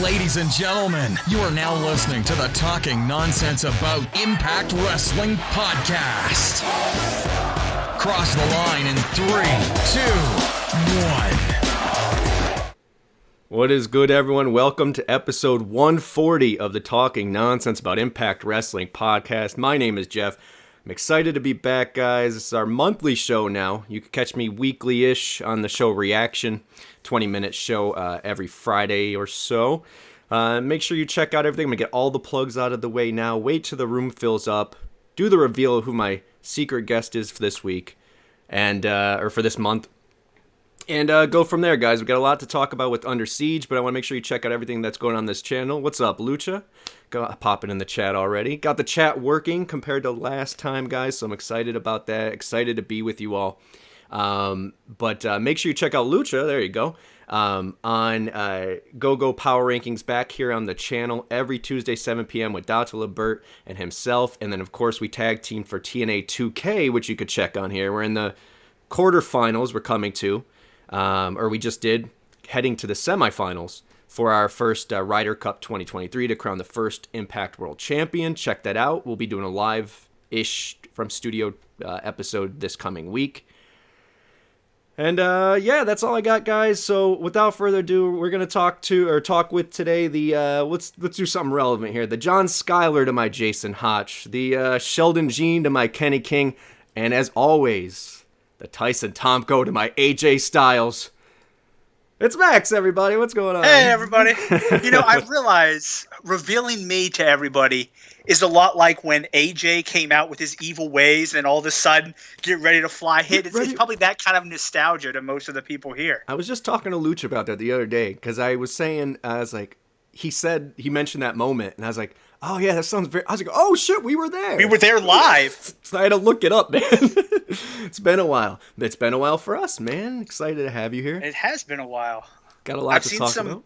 Ladies and gentlemen, you are now listening to the Talking Nonsense About Impact Wrestling podcast. Cross the line in 3, 2, 1. What is good, everyone? Welcome to episode 140 of the Talking Nonsense About Impact Wrestling podcast. My name is Geoff. I'm excited to be back, guys. This is our monthly show now. You can catch me weekly-ish on the show Reaction, 20-minute show every Friday or so. Make sure you check out everything. I'm going to get all the plugs out of the way now. Wait till the room fills up. Do the reveal of who my secret guest is for this week, and or for this month. And go from there, guys. We've got a lot to talk about with Under Siege, but I want to make sure you check out everything that's going on this channel. What's up, Lucha? Popping in the chat already. Got the chat working compared to last time, guys, so I'm excited about that. Excited to be with you all. But make sure you check out Lucha. There you go. On Go Power Rankings back here on the channel every Tuesday, 7 p.m. with Dr. Lebert and himself. And then, of course, we tag team for TNA 2K, which you could check on here. We're in the quarterfinals we're coming to. Or we just did, heading to the semifinals for our first Ryder Cup 2023 to crown the first Impact World Champion. Check that out. We'll be doing a live-ish from studio episode this coming week. And yeah, that's all I got, guys. So without further ado, we're gonna talk with today the let's do something relevant here. The John Schuyler to my Jason Hotch, the Sheldon Jean to my Kenny King, and as always, the Tyson Tomko to my AJ Styles. It's Max, everybody. What's going on? Hey, everybody. You know, I realize revealing me to everybody is a lot like when AJ came out with his evil ways and all of a sudden get ready to fly hit. It's probably that kind of nostalgia to most of the people here. I was just talking to Lucha about that the other day because I was saying, I was like, he mentioned that moment, and I was like, oh yeah, that sounds very. I was like, oh shit, we were there. We were there live. So I had to look it up, man. It's been a while. It's been a while for us, man. Excited to have you here. It has been a while. Got a lot to talk about.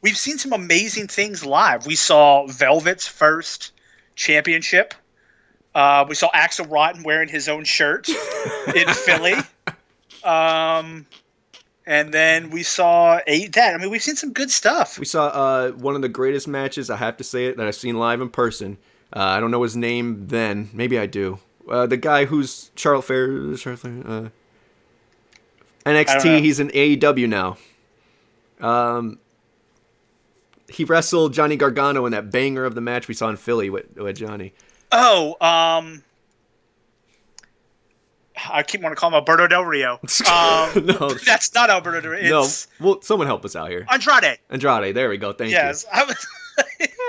We've seen some amazing things live. We saw Velvet's first championship. We saw Axel Rotten wearing his own shirt in Philly. And then we saw that. I mean, we've seen some good stuff. We saw one of the greatest matches, I have to say it, that I've seen live in person. I don't know his name then. Maybe I do. The guy who's Charlotte Flair, NXT, he's in AEW now. He wrestled Johnny Gargano in that banger of the match we saw in Philly with Johnny. Oh, I keep wanting to call him Alberto Del Rio. No, that's not Alberto Del Rio. No, well, someone help us out here. Andrade. There we go. Thank you. Yes,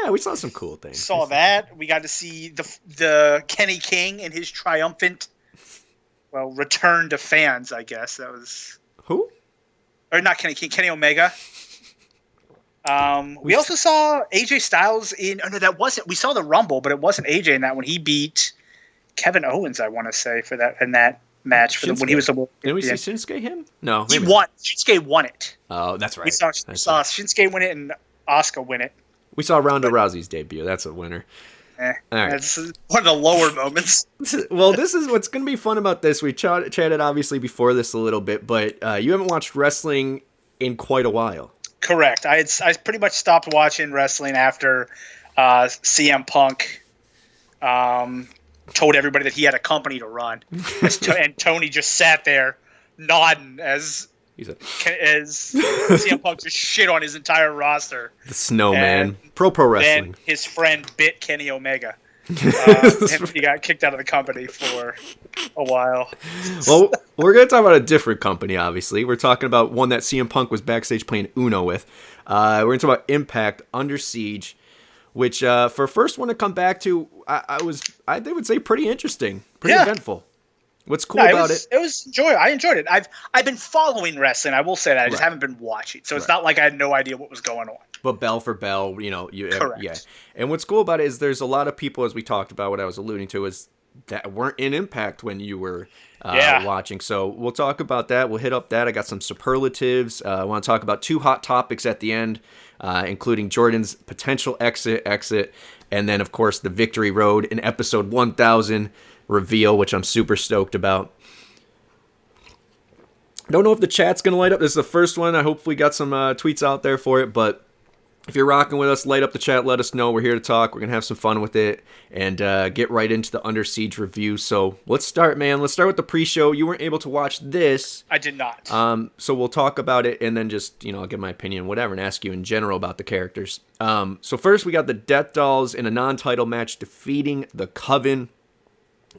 yeah, we saw some cool things. Saw that. We got to see the Kenny King and his triumphant, return to fans. I guess that was who, or not Kenny King, Kenny Omega. We also saw AJ Styles in. Oh no, that wasn't. We saw the Rumble, but it wasn't AJ in that one. He beat Kevin Owens, I want to say, in that match when he was the. Didn't we see Shinsuke him? No, he won. Shinsuke won it. Oh, that's right. We saw Shinsuke win it and Asuka win it. We saw Ronda Rousey's debut. That's a winner. All right. That's one of the lower moments. Well, this is what's going to be fun about this. We chatted obviously before this a little bit, but you haven't watched wrestling in quite a while. Correct. I pretty much stopped watching wrestling after CM Punk told everybody that he had a company to run. And Tony just sat there nodding as CM Punk just shit on his entire roster. The Snowman. Pro Wrestling. Then his friend bit Kenny Omega. And he got kicked out of the company for a while. Well, we're going to talk about a different company, obviously. We're talking about one that CM Punk was backstage playing Uno with. We're going to talk about Impact, Under Siege, which for first one to come back to, I would say pretty interesting, pretty eventful. What's cool about it? It was enjoyable. I enjoyed it. I've been following wrestling. I will say that I just haven't been watching, so it's not like I had no idea what was going on. But bell for bell, Correct. Yeah. And what's cool about it is there's a lot of people, as we talked about, what I was alluding to, is that weren't in Impact when you were watching. So we'll talk about that. We'll hit up that. I got some superlatives. I want to talk about two hot topics at the end, including Jordynne's potential exit, and then, of course, the Victory Road in episode 1000 reveal, which I'm super stoked about. Don't know if the chat's going to light up. This is the first one. I hopefully got some tweets out there for it, but If you're rocking with us, light up the chat. Let us know. We're here to talk. We're going to have some fun with it and get right into the Under Siege review. So let's start, man. Let's start with the pre-show. You weren't able to watch this. I did not. So we'll talk about it and then just, I'll give my opinion, whatever, and ask you in general about the characters. So first, we got the Death Dollz in a non-title match defeating the Coven.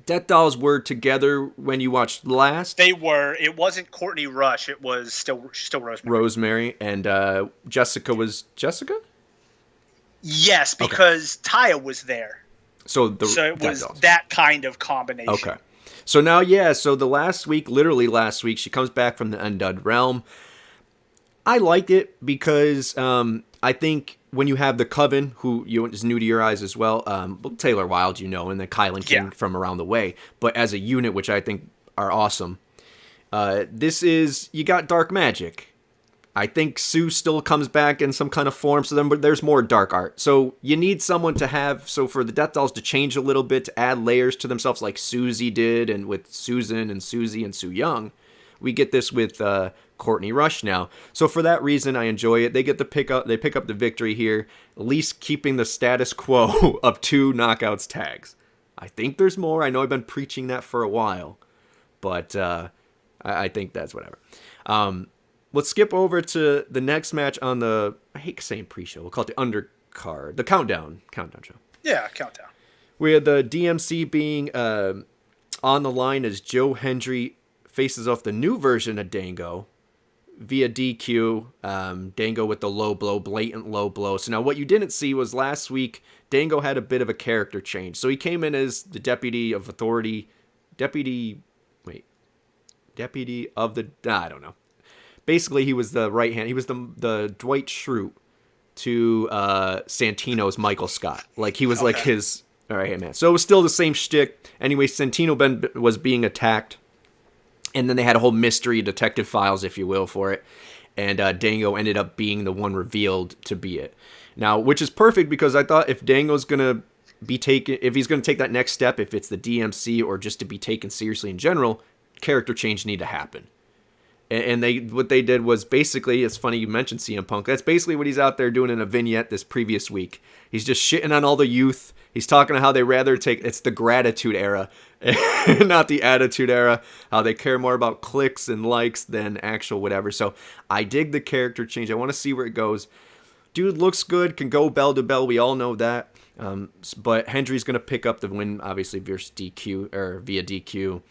Death Dollz were together when you watched last. They were. It wasn't Courtney Rush. It was still Rosemary. Rosemary. And Jessica was Jessica? Yes, because Taya was there. So it was Dollz. that kind of combination. Okay. So now, so literally last week, she comes back from the Undud Realm. I liked it because I think when you have the Coven, who is new to your eyes as well, Taylor Wilde, and the Kylan King from around the way, but as a unit, which I think are awesome. You got dark magic. I think Sue still comes back in some kind of form, but there's more dark art. So you need someone to have, for the Death Dollz to change a little bit, to add layers to themselves like Susie did, and with Susan and Susie and Sue Young. We get this with Courtney Rush now. So for that reason, I enjoy it. They pick up the victory here, at least keeping the status quo of 2 knockouts tags. I think there's more. I know I've been preaching that for a while, but I think that's whatever. Let's skip over to the next match on the, I hate saying pre-show, we'll call it the undercard, the countdown show. Yeah, countdown. We had the DMC being on the line as Joe Hendry faces off the new version of Dango via DQ. Dango with the low blow, blatant low blow. So now what you didn't see was last week, Dango had a bit of a character change. So he came in as the deputy of authority, I don't know. Basically, he was the right hand. He was the Dwight Schrute to Santino's Michael Scott. Like, he was like his, all right, hey, man. So it was still the same shtick. Anyway, Santino was being attacked. And then they had a whole mystery detective files, if you will, for it. And Dango ended up being the one revealed to be it. Now, which is perfect because I thought if Dango's going to be taken, if he's going to take that next step, if it's the DMC or just to be taken seriously in general, character change need to happen. And what they did was basically, it's funny you mentioned CM Punk. That's basically what he's out there doing in a vignette this previous week. He's just shitting on all the youth. He's talking to how they rather it's the gratitude era, not the attitude era. How they care more about clicks and likes than actual whatever. So I dig the character change. I want to see where it goes. Dude looks good, can go bell to bell. We all know that. But Hendry's going to pick up the win, obviously, versus DQ or via DQ.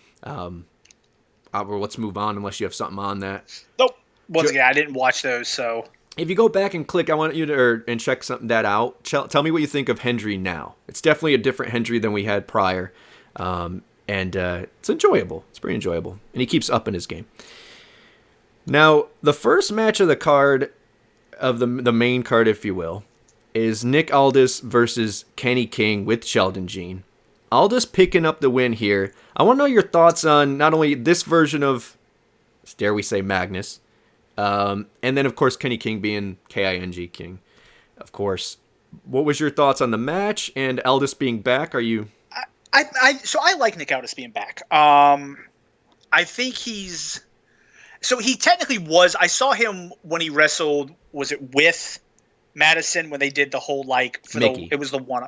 Let's move on unless you have something on that. Nope. Once again, I didn't watch those, so. If you go back and click, I want you to and check that out. Tell me what you think of Hendry now. It's definitely a different Hendry than we had prior, and it's enjoyable. It's pretty enjoyable, and he keeps upping his game. Now, the first match of the card, of the main card, if you will, is Nick Aldis versus Kenny King with Sheldon Jean. Aldis picking up the win here. I want to know your thoughts on not only this version of, dare we say, Magnus, and then, of course, Kenny King being King, King, of course. What was your thoughts on the match and Aldis being back? Are you... So I like Nick Aldis being back. I think so he technically was... I saw him when he wrestled, was it with... Madison when they did the whole it was the one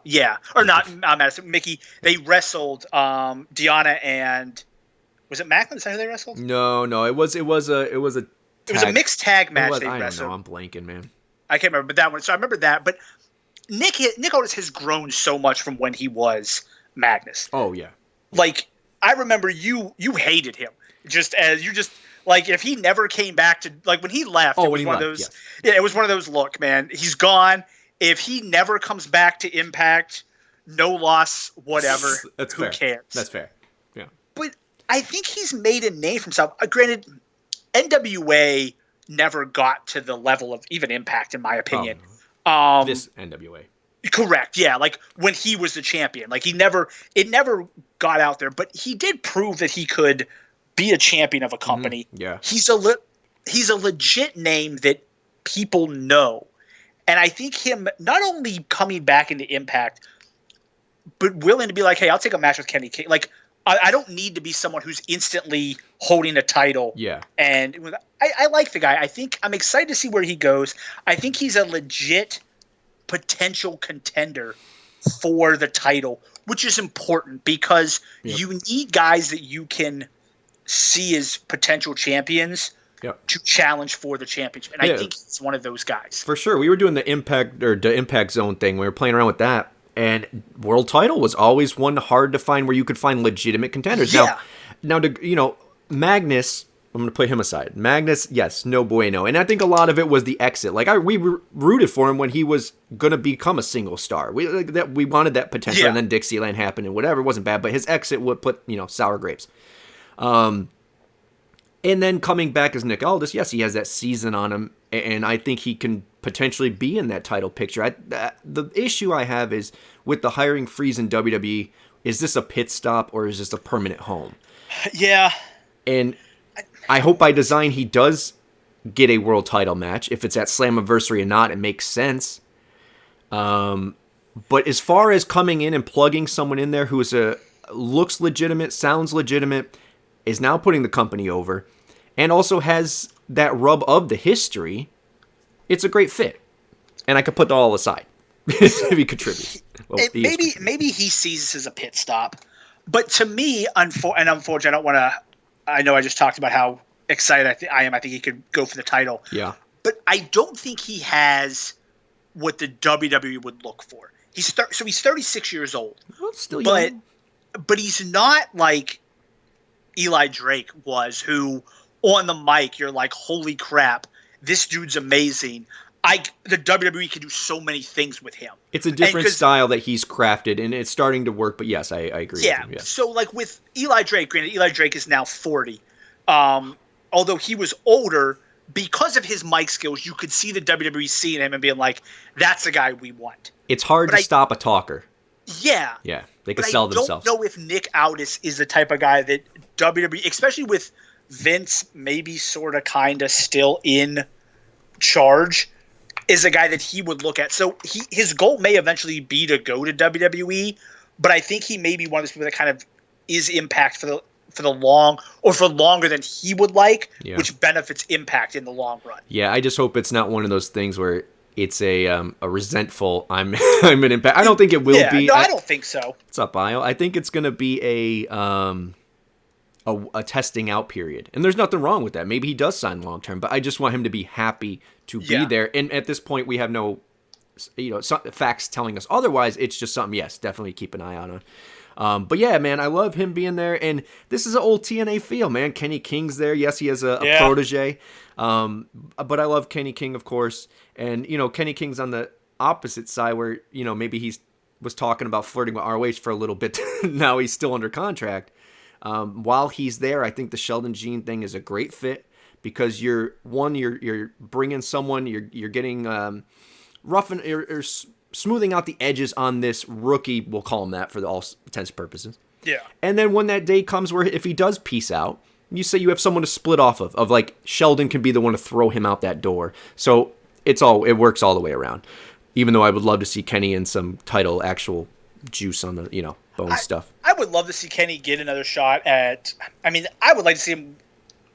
or not Madison, Mickey. They wrestled Deonna and was it Maclin? Is that who they wrestled? No, it was a mixed tag match. They wrestled. I don't know. I'm blanking, man. I can't remember, but that one. So I remember that. But Nick Aldis has grown so much from when he was Magnus. Oh yeah. Like I remember you hated him just as you just. Like, if he never came back to, like, when he left, it was one of those, yes. Yeah, it was one of those, look, man, he's gone. If he never comes back to Impact, no loss, whatever, who cares? That's fair, yeah. But I think he's made a name for himself. Granted, NWA never got to the level of even Impact, in my opinion. This NWA. Correct, yeah, like, when he was the champion. Like, it never got out there, but he did prove that he could be a champion of a company. Mm-hmm. Yeah. He's a legit name that people know. And I think him not only coming back into Impact, but willing to be like, hey, I'll take a match with Kenny King. Like, I don't need to be someone who's instantly holding a title. Yeah. And I like the guy. I'm excited to see where he goes. I think he's a legit potential contender for the title, which is important because you need guys that you can see as potential champions to challenge for the championship. And I think he's one of those guys. For sure. We were doing the Impact Zone thing. We were playing around with that. And world title was always one hard to find where you could find legitimate contenders. Yeah. Now, Magnus, I'm going to put him aside. Magnus, yes, no bueno. And I think a lot of it was the exit. Like, we rooted for him when he was going to become a single star. We wanted that potential, and then Dixieland happened and whatever. It wasn't bad, but his exit would put, sour grapes. And then coming back as Nick Aldis, yes, he has that season on him, and I think he can potentially be in that title picture. The issue I have is with the hiring freeze in WWE, is this a pit stop or is this a permanent home? Yeah. And I hope by design he does get a world title match. If it's at Slammiversary or not, it makes sense. But as far as coming in and plugging someone in there who looks legitimate, sounds legitimate, is now putting the company over, and also has that rub of the history, it's a great fit. And I could put it all aside if he contributes. Well, maybe he sees this as a pit stop. But to me, unfortunately, I know I just talked about how excited I am. I think he could go for the title. Yeah. But I don't think he has what the WWE would look for. He's 36 years old. Well, still young. But he's not like Eli Drake was, who on the mic you're like, holy crap, this dude's amazing. The WWE can do so many things with him. It's a different style that he's crafted, and it's starting to work. But yes, I agree. Yeah. With him, yeah. So like with Eli Drake, granted, Eli Drake is now 40. Although he was older, because of his mic skills, you could see the WWE seeing him and being like, "That's the guy we want." It's hard to stop a talker. Yeah. Yeah, they can sell themselves. I don't know if Nick Aldis is the type of guy that WWE, especially with Vince maybe sort of kind of still in charge, is a guy that he would look at. So his goal may eventually be to go to WWE, but I think he may be one of those people that kind of is Impact for the long, or for longer than he would like, which benefits Impact in the long run. Yeah, I just hope it's not one of those things where it's a resentful I'm an Impact. I don't think it will be. No, I don't think so. What's up, Bio? I think it's going to be a testing out period, and there's nothing wrong with that. Maybe he does sign long term, but I just want him to be happy to be there. And at this point, we have no facts telling us otherwise. It's just something, yes, definitely keep an eye out on. But yeah, man, I love him being there, and this is an old TNA feel, man. Kenny King's there. Yes, he has a protege, but I love Kenny King, of course. And Kenny King's on the opposite side, where maybe he was talking about flirting with ROH for a little bit. Now he's still under contract. While he's there, I think the Sheldon Jean thing is a great fit, because you're bringing someone, you're getting you're smoothing out the edges on this rookie, we'll call him that for all intents and purposes. Yeah. And then when that day comes where if he does peace out, you say you have someone to split off of like Sheldon can be the one to throw him out that door. So it works all the way around. Even though I would love to see Kenny in some title actual juice on the bone stuff. I would love to see Kenny get another shot at. I mean, I would like to see him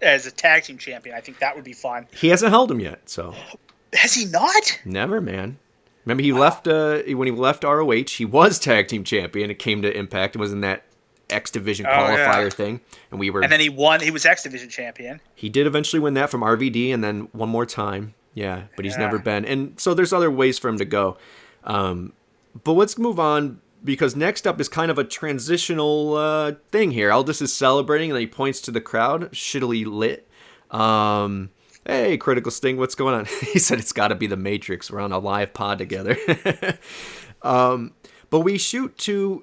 as a tag team champion. I think that would be fun. He hasn't held him yet, so. Has he not? Never, man. Remember, he left when he left ROH. He was tag team champion. It came to Impact and was in that X Division qualifier thing, and then he won. He was X Division champion. He did eventually win that from RVD, and then one more time. Yeah, but he's never been. And so there's other ways for him to go. But let's move on, because next up is kind of a transitional thing here. Aldis is celebrating, and then he points to the crowd, shittily lit. Hey, Critical Sting, what's going on? He said it's got to be the Matrix. We're on a live pod together. But we shoot to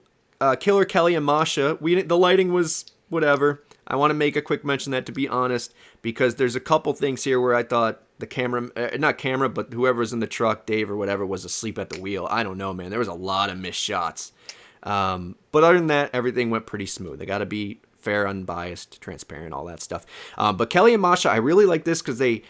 Killer Kelly and Masha. The lighting was whatever. I want to make a quick mention that, to be honest, because there's a couple things here where I thought the camera, not camera, but whoever was in the truck, Dave or whatever, was asleep at the wheel. I don't know, man. There was a lot of missed shots. But other than that, everything went pretty smooth. They got to be fair, unbiased, transparent, all that stuff. But Kelly and Masha, I really like this because they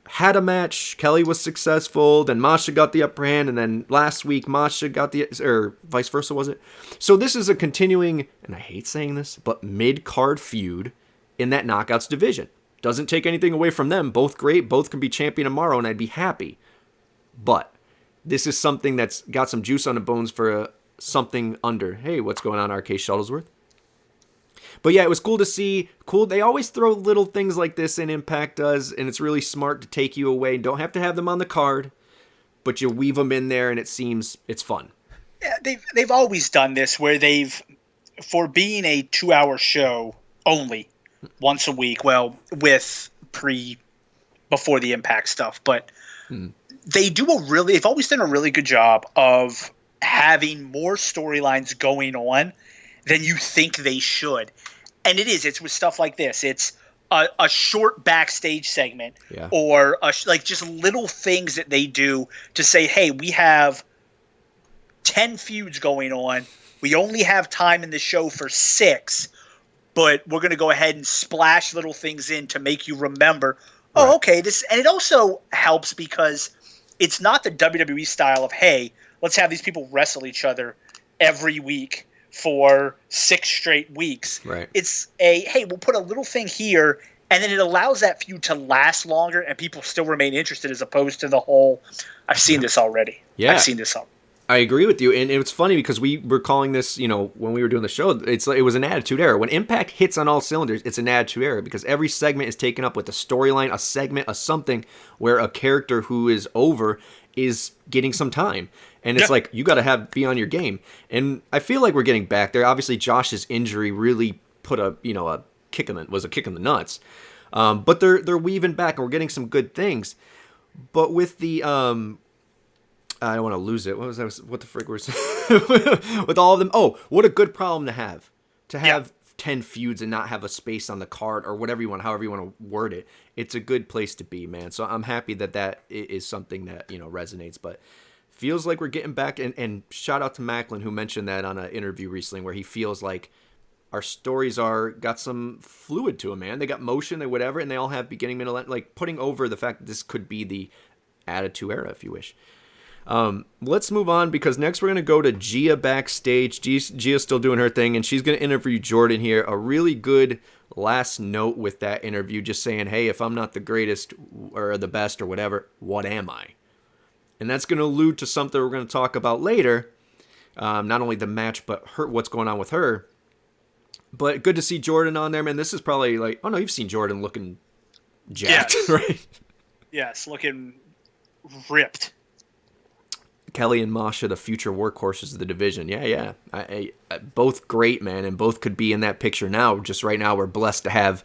had a match. Kelly was successful, then Masha got the upper hand, and then last week Masha got or vice versa, was it? So this is a continuing, and I hate saying this, but mid-card feud in that Knockouts division. Doesn't take anything away from them. Both great. Both can be champion tomorrow, and I'd be happy. But this is something that's got some juice on the bones for something under. Hey, what's going on, RK Shuttlesworth? But yeah, it was cool to see. Cool. They always throw little things like this in, Impact does, and it's really smart to take you away. Don't have to have them on the card, but you weave them in there, and it's fun. Yeah, they've always done this where for being a 2-hour show only once a week. Well, with before the Impact stuff, but they've always done a really good job of having more storylines going on than you think they should. And it's with stuff like this. It's a short backstage segment or just little things that they do to say, hey, we have 10 feuds going on. We only have time in the show for 6, but we're going to go ahead and splash little things in to make you remember, okay, this. And it also helps because it's not the WWE style of, hey, let's have these people wrestle each other every week for 6 straight weeks. Right. It's hey, we'll put a little thing here, and then it allows that feud to last longer and people still remain interested, as opposed to the whole, I've seen this already. Yeah. I've seen this already. I agree with you, and it was funny because we were calling this, when we were doing the show, it was an Attitude Era. When Impact hits on all cylinders, it's an Attitude Era because every segment is taken up with a storyline, a segment, a something where a character who is over is getting some time. And it's like, you got to be on your game. And I feel like we're getting back there. Obviously, Josh's injury really put a kick in the nuts. But they're weaving back, and we're getting some good things. But with the I don't want to lose it. What was that? What the frick was with all of them? Oh, what a good problem to have. To have 10 feuds and not have a space on the card or whatever however you want to word it. It's a good place to be, man. So I'm happy that is something that, resonates. But feels like we're getting back. And shout out to Maclin, who mentioned that on an interview recently, where he feels like our stories got some fluid to them, man. They got motion and whatever, and they all have beginning, middle, end, like putting over the fact that this could be the Attitude Era, if you wish. Let's move on, because next we're going to go to Gia backstage. Gia's still doing her thing, and she's going to interview Jordynne here. A really good last note with that interview, just saying, hey, if I'm not the greatest or the best or whatever, what am I? And that's going to allude to something we're going to talk about later. Not only the match, but what's going on with her. But good to see Jordynne on there, man. This is probably like, oh no, you've seen Jordynne looking jacked, right? Yes, looking ripped. Kelly and Masha, the future workhorses of the division. Yeah. I both great, man, and both could be in that picture now. Just right now, we're blessed to have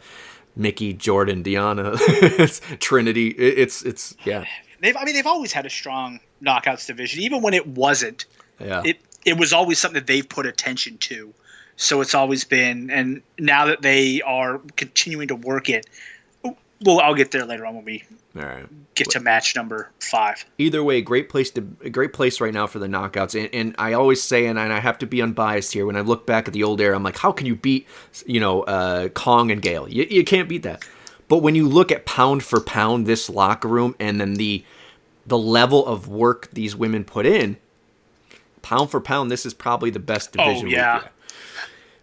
Mickey, Jordynne, Deonna, Trinity. It's yeah. They've always had a strong knockouts division, even when it wasn't. Yeah. It was always something that they've put attention to. So it's always been, and now that they are continuing to work it, well, I'll get there later on when we get to match number 5. Either way, great place right now for the knockouts. And I always say, and I have to be unbiased here, when I look back at the old era, I'm like, how can you beat, Kong and Gale? You can't beat that. But when you look at pound for pound this locker room, and then the level of work these women put in, pound for pound, this is probably the best division. Oh, yeah.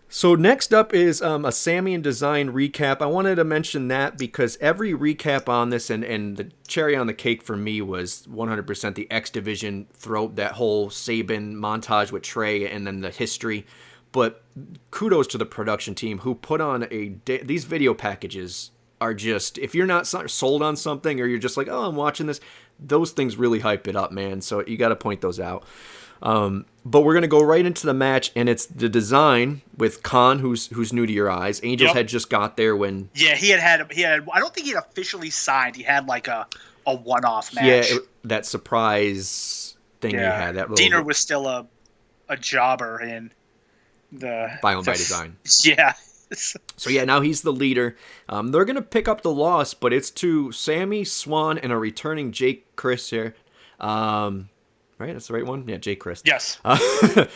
So next up is a Sammy and Design recap. I wanted to mention that because every recap on this, and the cherry on the cake for me was 100% the X Division that whole Sabin montage with Trey, and then the history. But kudos to the production team who put on these video packages are just, if you're not sold on something, or you're just like, oh, I'm watching this, those things really hype it up, man. So you got to point those out. But we're going to go right into the match, and it's the Design with Khan, who's new to your eyes. Angels had just got there when... Yeah, he had, I don't think he had officially signed. He had like a one-off match. Yeah, that surprise thing he had. That Diener was still a jobber in the... By Design. Yeah. So yeah, now he's the leader. They're going to pick up the loss, but it's to Sammy, Swan, and a returning Jake Crist here. Right, that's the right one. Yeah, Jake Crist. Yes. Let's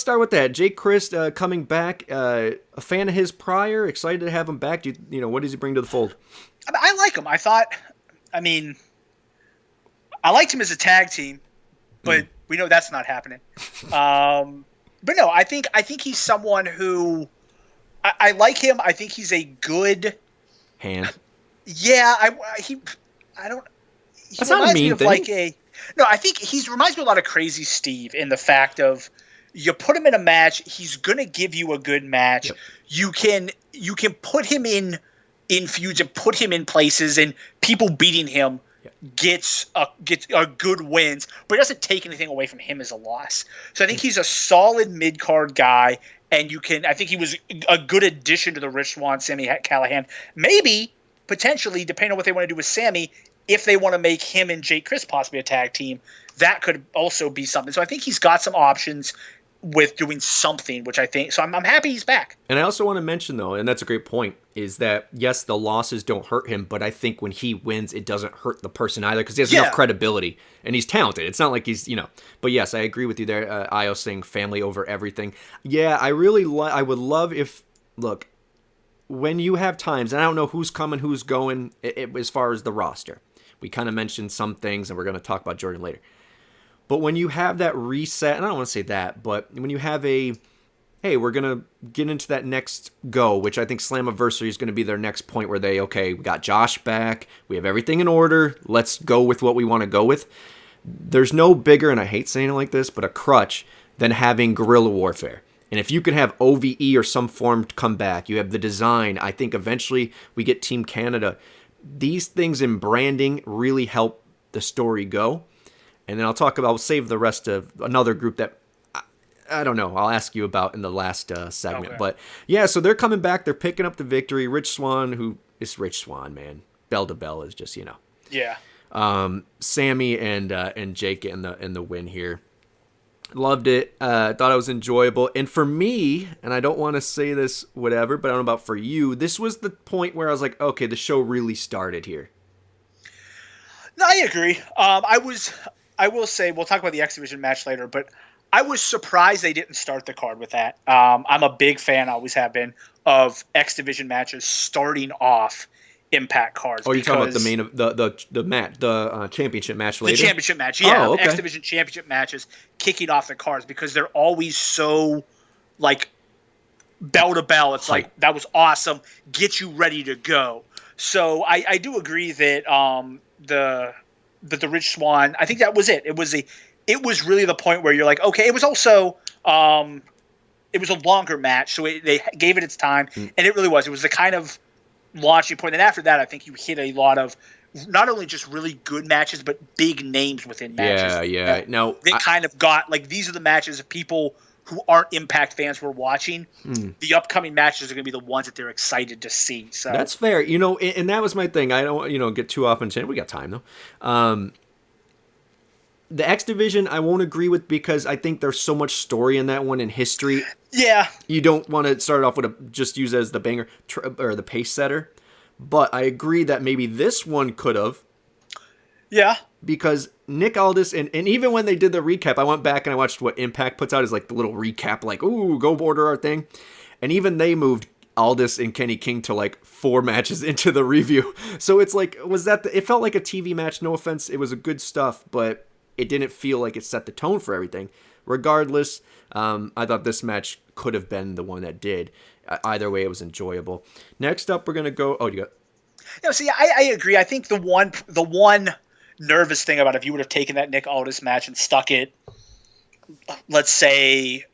start with that. Jake Crist coming back. A fan of his prior. Excited to have him back. What does he bring to the fold? I like him. I liked him as a tag team, but we know that's not happening. But no, I think he's someone who I like him. I think he's a good hand. Yeah, I don't. That's not a mean thing. No, I think he reminds me a lot of Crazy Steve in the fact of you put him in a match, he's gonna give you a good match. Yep. You can put him in feuds and put him in places, and people beating him gets a good wins, but it doesn't take anything away from him as a loss. So I think he's a solid mid card guy, and I think he was a good addition to the Rich Swann, Sami Callihan. Maybe potentially, depending on what they want to do with Sami, if they want to make him and Jake Crist possibly a tag team, that could also be something. So I think he's got some options with doing something, which I think, so I'm happy he's back. And I also want to mention, though, and that's a great point, is that, yes, the losses don't hurt him, but I think when he wins, it doesn't hurt the person either, because he has enough credibility, and he's talented. It's not like he's, but yes, I agree with you there, Io saying family over everything. Yeah, I really, I would love if, look, when you have times, and I don't know who's coming, who's going, as far as the roster. We kind of mentioned some things, and we're going to talk about Jordynne later. But when you have that reset, and I don't want to say that, but when you have hey, we're going to get into that next go, which I think Slammiversary is going to be their next point where we got Josh back, we have everything in order, let's go with what we want to go with. There's no bigger, and I hate saying it like this, but a crutch than having guerrilla warfare. And if you can have OVE or some form come back, you have the design, I think eventually we get Team Canada. These things in branding really help the story go. And then I'll save the rest of another group that I don't know, I'll ask you about in the last segment. Okay. But yeah, so they're coming back, they're picking up the victory. Rich Swann, who is Rich Swann, man. Bell to bell is just, Yeah. Sami and Jake getting the win here. Loved it. Thought it was enjoyable. And for me, and I don't want to say this whatever, but I don't know about for you, this was the point where I was like, okay, the show really started here. No, I agree. I will say, we'll talk about the X Division match later, but I was surprised they didn't start the card with that. I'm a big fan, always have been, of X Division matches starting off Impact cards. Oh, you're talking about the main of the championship match later? The championship match, yeah. Oh, okay. X Division championship matches kicking off the cards because they're always so like bell to bell. It's like, that was awesome. Get you ready to go. So I do agree that the Rich Swann, I think that was it. It was really the point where you're like, okay, it was also it was a longer match, so they gave it its time, and it really was. It was the kind of launching point. And after that, I think you hit a lot of not only just really good matches, but big names within matches. Yeah. Now they kind of got like, these are the matches of people who aren't Impact fans were watching. The upcoming matches are going to be the ones that they're excited to see. So that's fair. And that was my thing. I don't, get too off into it. We got time though. The X Division, I won't agree with because I think there's so much story in that one in history. Yeah. You don't want to start off with just use it as the banger or the pace setter. But I agree that maybe this one could have. Yeah. Because Nick Aldis, and even when they did the recap, I went back and I watched what Impact puts out as like the little recap, like, ooh, go border our thing. And even they moved Aldis and Kenny King to like 4 matches into the review. So it's like, it felt like a TV match, no offense. It was a good stuff, but it didn't feel like it set the tone for everything. Regardless, I thought this match could have been the one that did. Either way, it was enjoyable. Next up, we're going to go, you got... No, see, I agree. I think the one nervous thing about if you would have taken that Nick Aldis match and stuck it, let's say,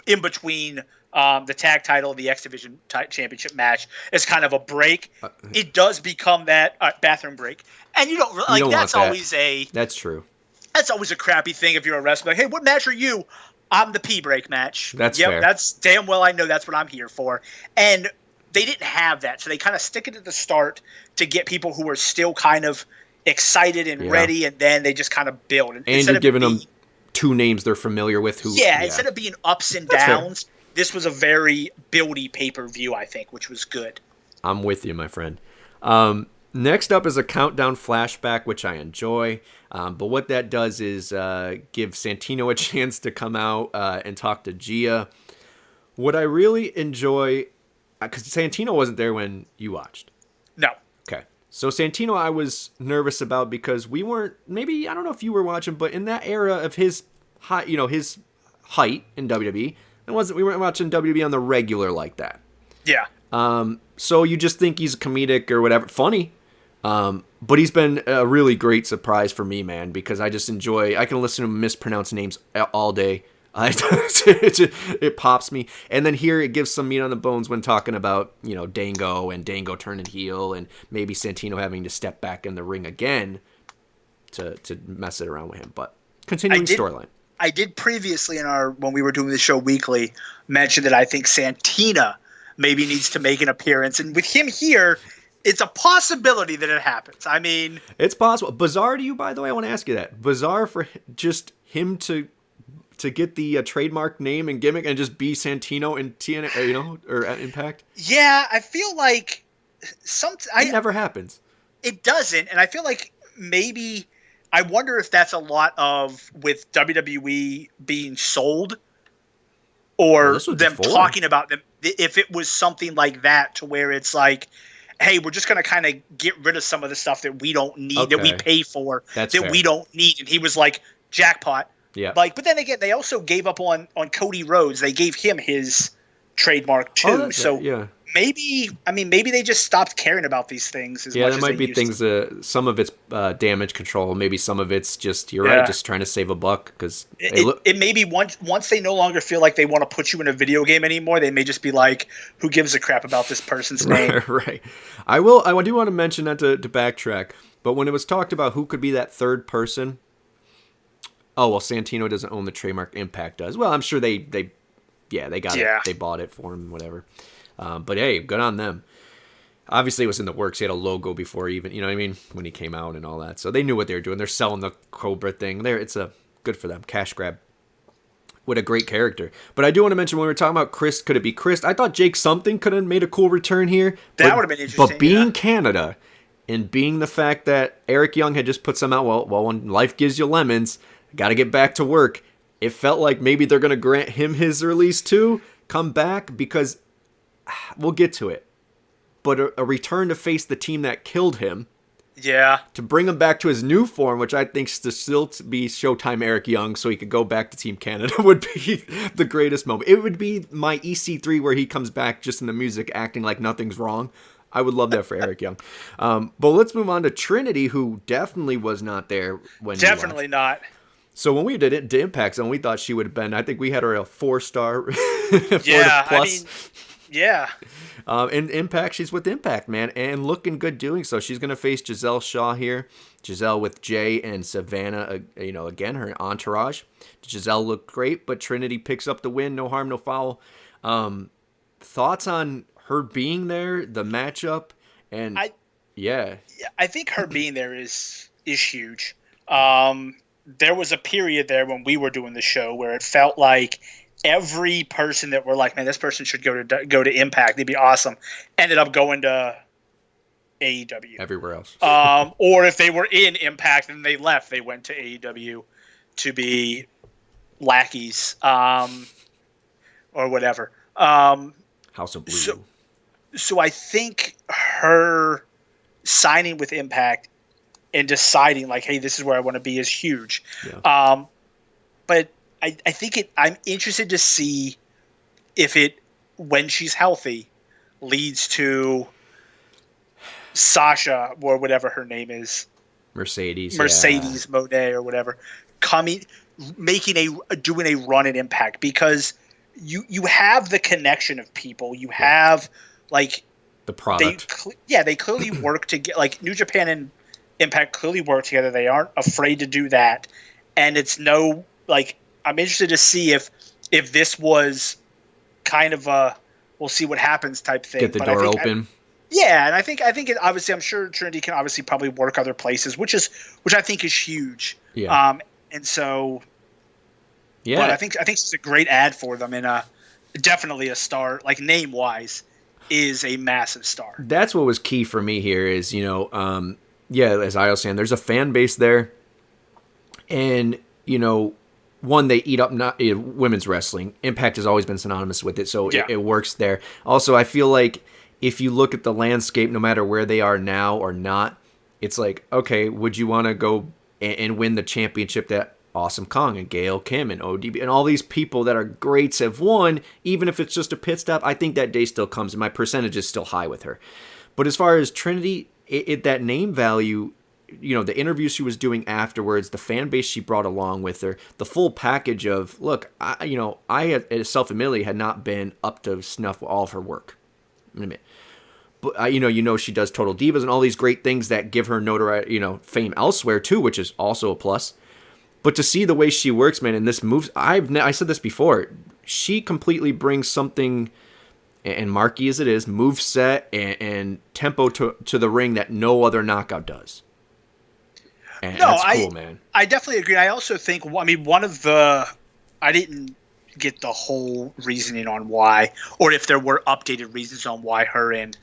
in between the tag title and the X Division championship match as kind of a break, it does become that bathroom break. And you don't like, that's always that's true. That's always a crappy thing if you're a wrestler. Like, hey, what match are you? I'm the pee break match. That's fair. That's damn well I know that's what I'm here for. And they didn't have that, so they kind of stick it at the start to get people who are still kind of excited and ready, and then they just kind of build. And you're giving them 2 names they're familiar with. Instead of being ups and downs, this was a very buildy pay-per-view, I think, which was good. I'm with you, my friend. Next up is a countdown flashback, which I enjoy. But what that does is give Santino a chance to come out and talk to Gia. What I really enjoy, because Santino wasn't there when you watched. No. Okay. So Santino I was nervous about because we weren't, maybe, I don't know if you were watching, but in that era of his height, his height in WWE, we weren't watching WWE on the regular like that. Yeah. So you just think he's comedic or whatever, funny. But he's been a really great surprise for me, man, because I just enjoy. I can listen to him mispronounce names all day. It pops me. And then here it gives some meat on the bones when talking about, Dango and Dango turning heel and maybe Santino having to step back in the ring again to mess it around with him. But continuing storyline. I did previously when we were doing the show weekly mention that I think Santina maybe needs to make an appearance. And with him here, it's a possibility that it happens. I mean, it's possible. Bizarre to you, by the way, I want to ask you that. Bizarre for just him to get the trademark name and gimmick and just be Santino in TNA, or at Impact? Yeah, I feel like it never happens. It doesn't, and I feel like maybe I wonder if that's a lot of with WWE being sold or them talking about them. If it was something like that to where it's like, hey, we're just going to kind of get rid of some of the stuff that we don't need, that we pay for, that fair. We don't need. And he was like, jackpot. Yeah. But then again, they also gave up on Cody Rhodes. They gave him his trademark too. Maybe they just stopped caring about these things as much as they there might be things. Some of it's damage control. Maybe some of it's just right, just trying to save a buck. Because it may be once they no longer feel like they want to put you in a video game anymore. They may just be like, "Who gives a crap about this person's name?" Right. I do want to mention that to backtrack. But when it was talked about who could be that third person. Oh, well, Santino doesn't own the trademark. Impact does. Well, I'm sure they got it. They bought it for him, whatever. But hey, good on them. Obviously, it was in the works. He had a logo before even, you know what I mean, when he came out and all that. So they knew what they were doing. They're selling the Cobra thing. It's a good for them. Cash grab. What a great character. But I do want to mention when we were talking about Crist, could it be Crist? I thought Jake something could have made a cool return here. That would have been interesting. But being Canada and being the fact that Eric Young had just put some out, well, when life gives you lemons, got to get back to work. It felt like maybe they're going to grant him his release too, come back, because we'll get to it. But a return to face the team that killed him. Yeah. To bring him back to his new form, which I think to still be Showtime Eric Young so he could go back to Team Canada would be the greatest moment. It would be my EC3 where he comes back just in the music acting like nothing's wrong. I would love that for Eric Young. But let's move on to Trinity, who definitely was not there when Definitely not. So when we did it to Impact Zone, we thought she would have been, I think we had her a 4-star. Yeah, plus. I mean, yeah. And Impact, she's with Impact, man, and looking good doing so. She's going to face Giselle Shaw here. Giselle with Jay and Savannah, again, her entourage. Giselle looked great, but Trinity picks up the win. No harm, no foul. Thoughts on her being there, the matchup, and I think her being there is huge. There was a period there when we were doing the show where it felt like every person that we're like, man, this person should go to Impact. They'd be awesome. Ended up going to AEW. Everywhere else. Or if they were in Impact and they left, they went to AEW to be lackeys, or whatever. House of Blue. So I think her signing with Impact and deciding like, hey, this is where I want to be is huge. Yeah. But I think I'm interested to see if it, when she's healthy, leads to Sasha or whatever her name is. Mercedes Monet or whatever, doing a run at Impact, because you have the connection of people. You have like the product. They clearly work to get, like, New Japan and Impact clearly work together. They aren't afraid to do that. And it's I'm interested to see if this kind of a we'll see what happens type thing. Get the door open. And I think it, obviously, I'm sure Trinity can obviously probably work other places, which I think is huge. Yeah. And so, yeah, but I think it's a great ad for them, and definitely a star, like name wise, is a massive star. That's what was key for me here is, as I was saying, there's a fan base there, and one, they eat up women's wrestling. Impact has always been synonymous with it, so it works there. Also, I feel like if you look at the landscape, no matter where they are now or not, it's like, okay, would you want to go and win the championship that Awesome Kong and Gail Kim and ODB and all these people that are greats have won, even if it's just a pit stop? I think that day still comes, and my percentage is still high with her. But as far as Trinity, that name value, the interviews she was doing afterwards, the fan base she brought along with her, the full package of, look, I self-admittedly had not been up to snuff with all of her work. But she does Total Divas and all these great things that give her notoriety, fame elsewhere too, which is also a plus. But to see the way she works, man, and this moves, I said this before, she completely brings something, and marky as it is, moveset and tempo to the ring that no other knockout does. And that's cool, man. I definitely agree. I also think, I didn't get the whole reasoning on why, or if there were updated reasons on why her and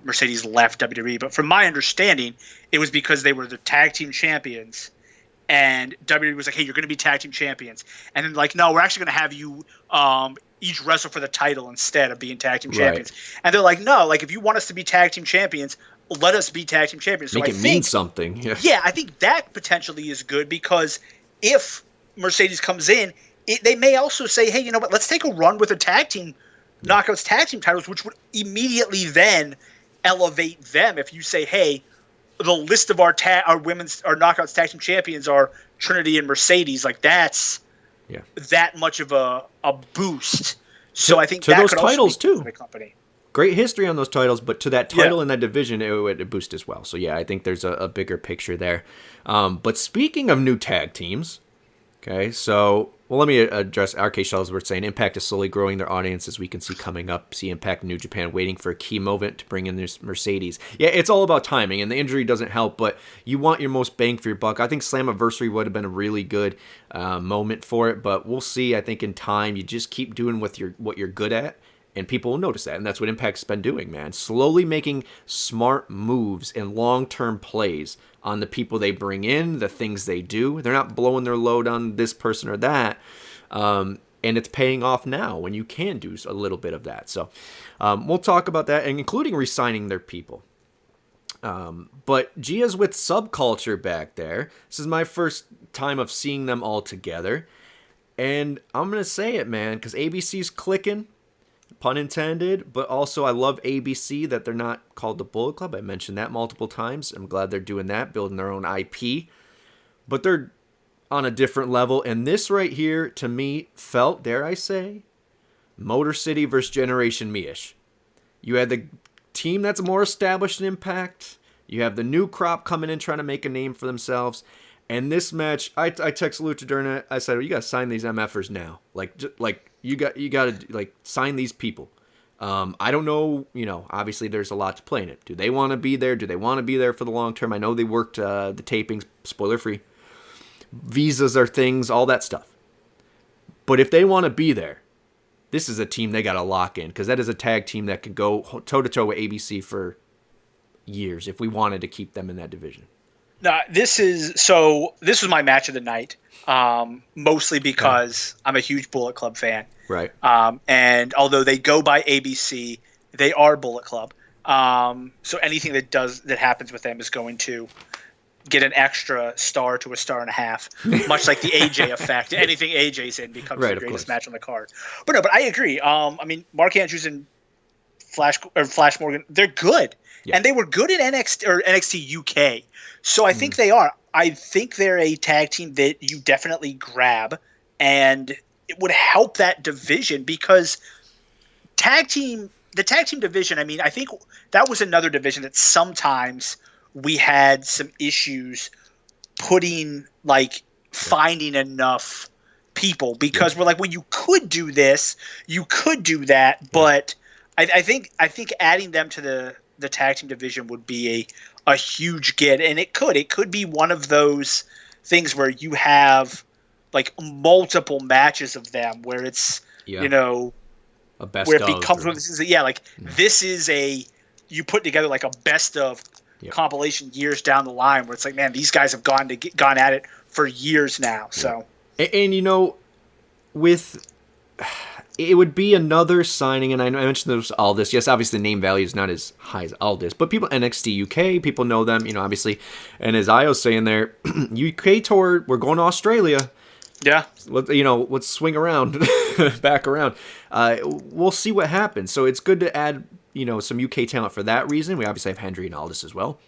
Mercedes left WWE. But from my understanding, it was because they were the tag team champions, and WWE was like, hey, you're going to be tag team champions. And then like, no, we're actually going to have you each wrestle for the title instead of being tag team champions. And they're like, no, like if you want us to be tag team champions, let us be tag team champions. So Make it mean something. Yeah, I think that potentially is good, because if Mercedes comes in, they may also say, hey, you know what, let's take a run with a tag team, Knockouts tag team titles, which would immediately then elevate them. If you say, hey, the list of our Knockouts tag team champions are Trinity and Mercedes, like that's that much of a boost. So I think to that those could titles also be too. the company. Great history on those titles, but to that title in that division, it would boost as well. So yeah, I think there's a bigger picture there. But speaking of new tag teams, okay, so let me address RK Shells. We're saying Impact is slowly growing their audience, as we can see coming up. See Impact New Japan waiting for a key moment to bring in this Mercedes. Yeah, it's all about timing, and the injury doesn't help, but you want your most bang for your buck. I think Slammiversary would have been a really good moment for it, but we'll see. I think in time, you just keep doing what you're good at, and people will notice that, and that's what Impact's been doing, man. Slowly making smart moves and long-term plays on the people they bring in, the things they do. They're not blowing their load on this person or that. And it's paying off now when you can do a little bit of that. So we'll talk about that, and including re-signing their people. But Gia's with SubCulture back there. This is my first time of seeing them all together. And I'm going to say it, man, because ABC's clicking. Pun intended, but also I love ABC that they're not called the Bullet Club. I mentioned that multiple times. I'm glad they're doing that, building their own IP. But they're on a different level. And this right here, to me, felt, dare I say, Motor City versus Generation Me-ish. You had the team that's more established in Impact. You have the new crop coming in trying to make a name for themselves. And this match, I texted Lucha during it. I said, you got to sign these MFers now. You got to sign these people. I don't know, obviously there's a lot to play in it. Do they want to be there? Do they want to be there for the long term? I know they worked the tapings, spoiler free. Visas are things, all that stuff. But if they want to be there, this is a team they got to lock in, because that is a tag team that could go toe-to-toe with ABC for years if we wanted to keep them in that division. No, this was my match of the night, mostly because I'm a huge Bullet Club fan. Right. And although they go by ABC, they are Bullet Club. So anything that happens with them is going to get an extra star to a star and a half, much like the AJ effect. Anything AJ's in becomes the greatest match on the card. But I agree. Mark Andrews and Flash Morgan, they're good. Yeah. And they were good in NXT UK. So I think they are. I think they're a tag team that you definitely grab, and it would help that division, because the tag team division, I think that was another division that sometimes we had some issues finding enough people, because we're like, well, you could do this, you could do that, but I think adding them to the tag team division would be a huge get, and it could be one of those things where you have multiple matches of them where it's a best where it becomes one. This is a you put together a best of compilation years down the line, where it's like, man, these guys have gone at it for years now. So and with it would be another signing, and I mentioned there was Aldis. Yes, obviously the name value is not as high as Aldis, but people, NXT UK, people know them, obviously. And as Io's saying there, UK tour, we're going to Australia. Yeah. Let's swing around, back around. We'll see what happens. So it's good to add some UK talent for that reason. We obviously have Hendry and Aldis as well.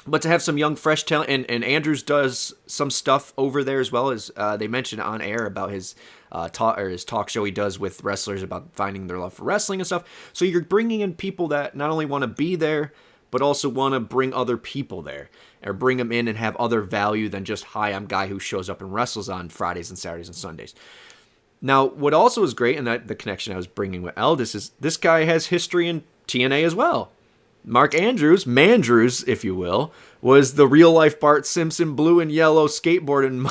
But to have some young, fresh talent, and Andrews does some stuff over there as well, as they mentioned on air about his talk show he does with wrestlers about finding their love for wrestling and stuff. So you're bringing in people that not only want to be there, but also want to bring other people there, or bring them in and have other value than just, hi, I'm guy who shows up and wrestles on Fridays and Saturdays and Sundays. Now, what also is great, and that the connection I was bringing with Aldis, is this guy has history in TNA as well. Mark Andrews, Mandrews, if you will, was the real-life Bart Simpson blue and yellow skateboarding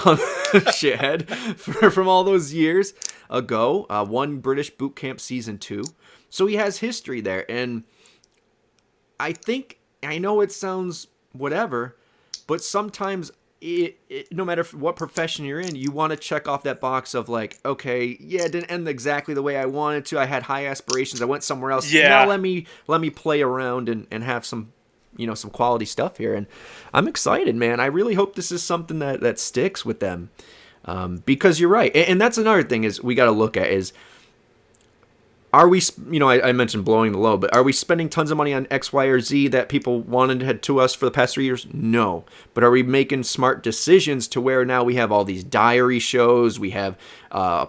shithead from all those years ago. Won British Boot Camp Season 2. So he has history there. And I know it sounds whatever, but sometimes no matter what profession you're in, you want to check off that box of like, okay, yeah, it didn't end exactly the way I wanted to. I had high aspirations. I went somewhere else. Yeah. Now let me play around and have some, some quality stuff here. And I'm excited, man. I really hope this is something that sticks with them. Because you're right. And that's another thing is we got to look at is, are we, I mentioned blowing the low, but are we spending tons of money on X, Y, or Z that people wanted to us for the past 3 years? No. But are we making smart decisions to where now we have all these diary shows, we have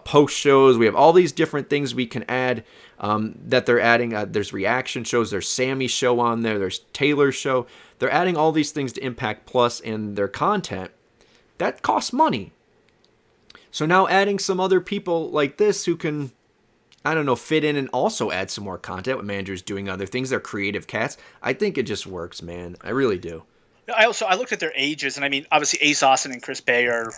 post shows, we have all these different things we can add that they're adding. There's reaction shows, there's Sammy's show on there, there's Taylor's show. They're adding all these things to Impact Plus and their content. That costs money. So now adding some other people like this who can, fit in and also add some more content with managers doing other things. They're creative cats. I think it just works, man. I really do. I looked at their ages, and I mean, obviously Ace Austin and Chris Bay are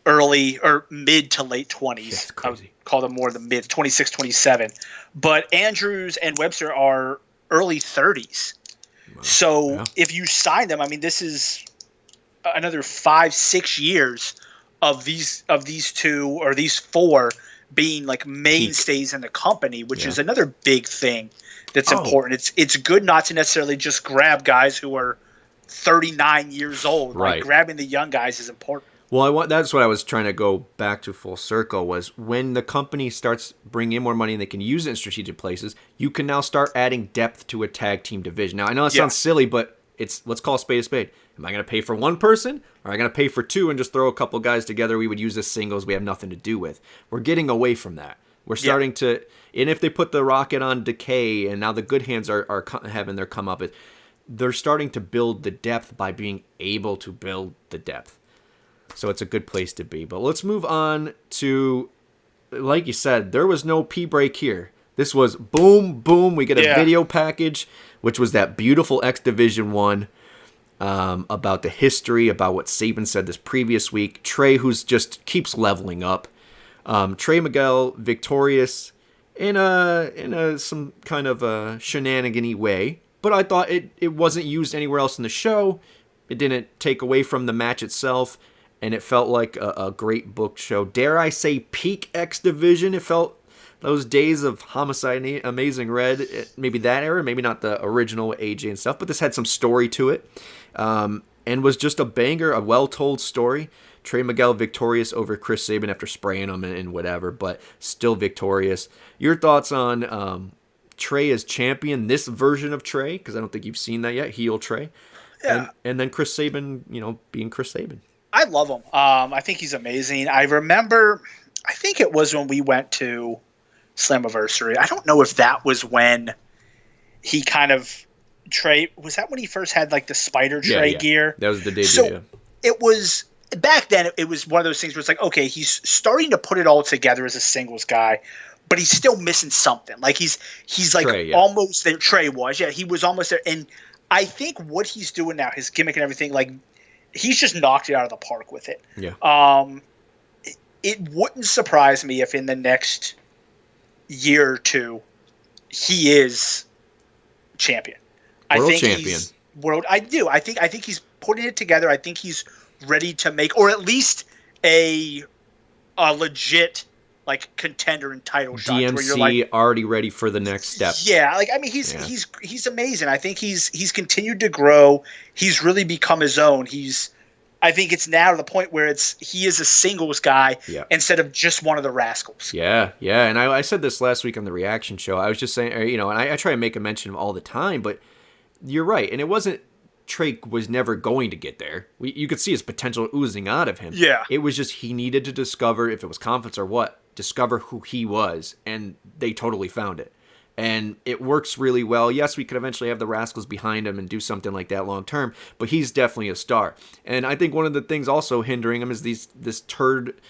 early or mid to late 20s. That's crazy. I would call them more the mid, 26, 27. But Andrews and Webster are early 30s. Wow. So if you sign them, I mean, this is another 5-6 years of these two or these four being like mainstays in the company, which is another big thing that's important. It's good not to necessarily just grab guys who are 39 years old. Right. Like grabbing the young guys is important. Well, that's what I was trying to go back to full circle was when the company starts bringing in more money and they can use it in strategic places, you can now start adding depth to a tag team division. Now, I know it sounds silly, but let's call a spade a spade. Am I going to pay for one person or am I going to pay for two and just throw a couple guys together we would use as singles we have nothing to do with? We're getting away from that. We're starting to, and if they put the rocket on Decay and now the good hands are having their come up, they're starting to build the depth by being able to build the depth. So it's a good place to be. But let's move on to, like you said, there was no pee break here. This was boom, boom. We get a video package, which was that beautiful X Division 1. About the history, about what Saban said this previous week. Trey, who's just keeps leveling up. Trey Miguel victorious in some kind of shenanigan-y way, but I thought it wasn't used anywhere else in the show. It didn't take away from the match itself, and it felt like a great booked show. Dare I say peak X Division? It felt those days of Homicide and Amazing Red, maybe that era, maybe not the original with AJ and stuff, but this had some story to it. And was just a banger, a well-told story. Trey Miguel victorious over Chris Sabin after spraying him and whatever, but still victorious. Your thoughts on Trey as champion, this version of Trey, because I don't think you've seen that yet, heel Trey. Yeah. And then Chris Sabin, being Chris Sabin. I love him. I think he's amazing. I think it was when we went to Slammiversary. I don't know if that was when he kind of Trey, was that when he first had like the Spider Trey gear? That was the debut. So it was back then. It was one of those things where it's like, okay, he's starting to put it all together as a singles guy, but he's still missing something. Like he's like Trey, almost there. Trey was, he was almost there. And I think what he's doing now, his gimmick and everything, like he's just knocked it out of the park with it. Yeah. It wouldn't surprise me if in the next year or two he is champion. World champion. I think he's putting it together. I think he's ready to make, or at least a legit like contender and title shot. DMC where you're like, already ready for the next step. Yeah, like I mean, he's amazing. I think he's continued to grow. He's really become his own. He's I think it's now to the point where he is a singles guy instead of just one of the Rascals. Yeah. And I said this last week on the reaction show. I was just saying, and I try to make a mention of all the time, but you're right. And it wasn't, Trey was never going to get there. You could see his potential oozing out of him. Yeah. It was just he needed to discover, if it was confidence or what, discover who he was, and they totally found it. And it works really well. Yes, we could eventually have the Rascals behind him and do something like that long term, but he's definitely a star. And I think one of the things also hindering him is this turd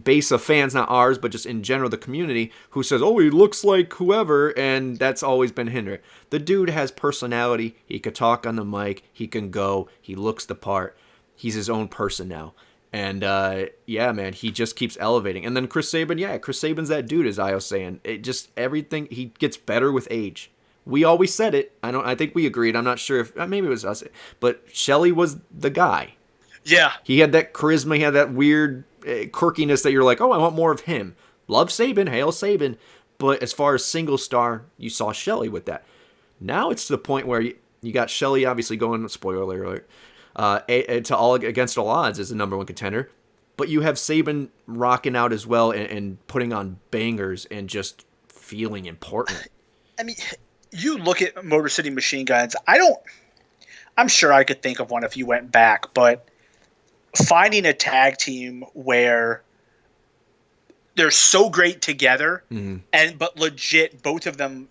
base of fans, not ours, but just in general the community, who says, oh, he looks like whoever, and that's always been hindering. The dude has personality. He could talk on the mic. He can go. He looks the part. He's his own person now. And, man, he just keeps elevating. And then Chris Sabin, Chris Sabin's that dude, as I was saying. It just, everything, he gets better with age. We always said it. I think we agreed. I'm not sure if, maybe it was us. But Shelley was the guy. Yeah. He had that charisma. He had that weird quirkiness that you're like, oh, I want more of him. Love Sabin. Hail Sabin. But as far as single star, you saw Shelley with that. Now it's to the point where you got Shelley obviously going, spoiler alert, against all odds as the number one contender, but you have Sabin rocking out as well and putting on bangers and just feeling important. I mean, you look at Motor City Machine Guns. I'm sure I could think of one if you went back, but finding a tag team where they're so great together but legit, both of them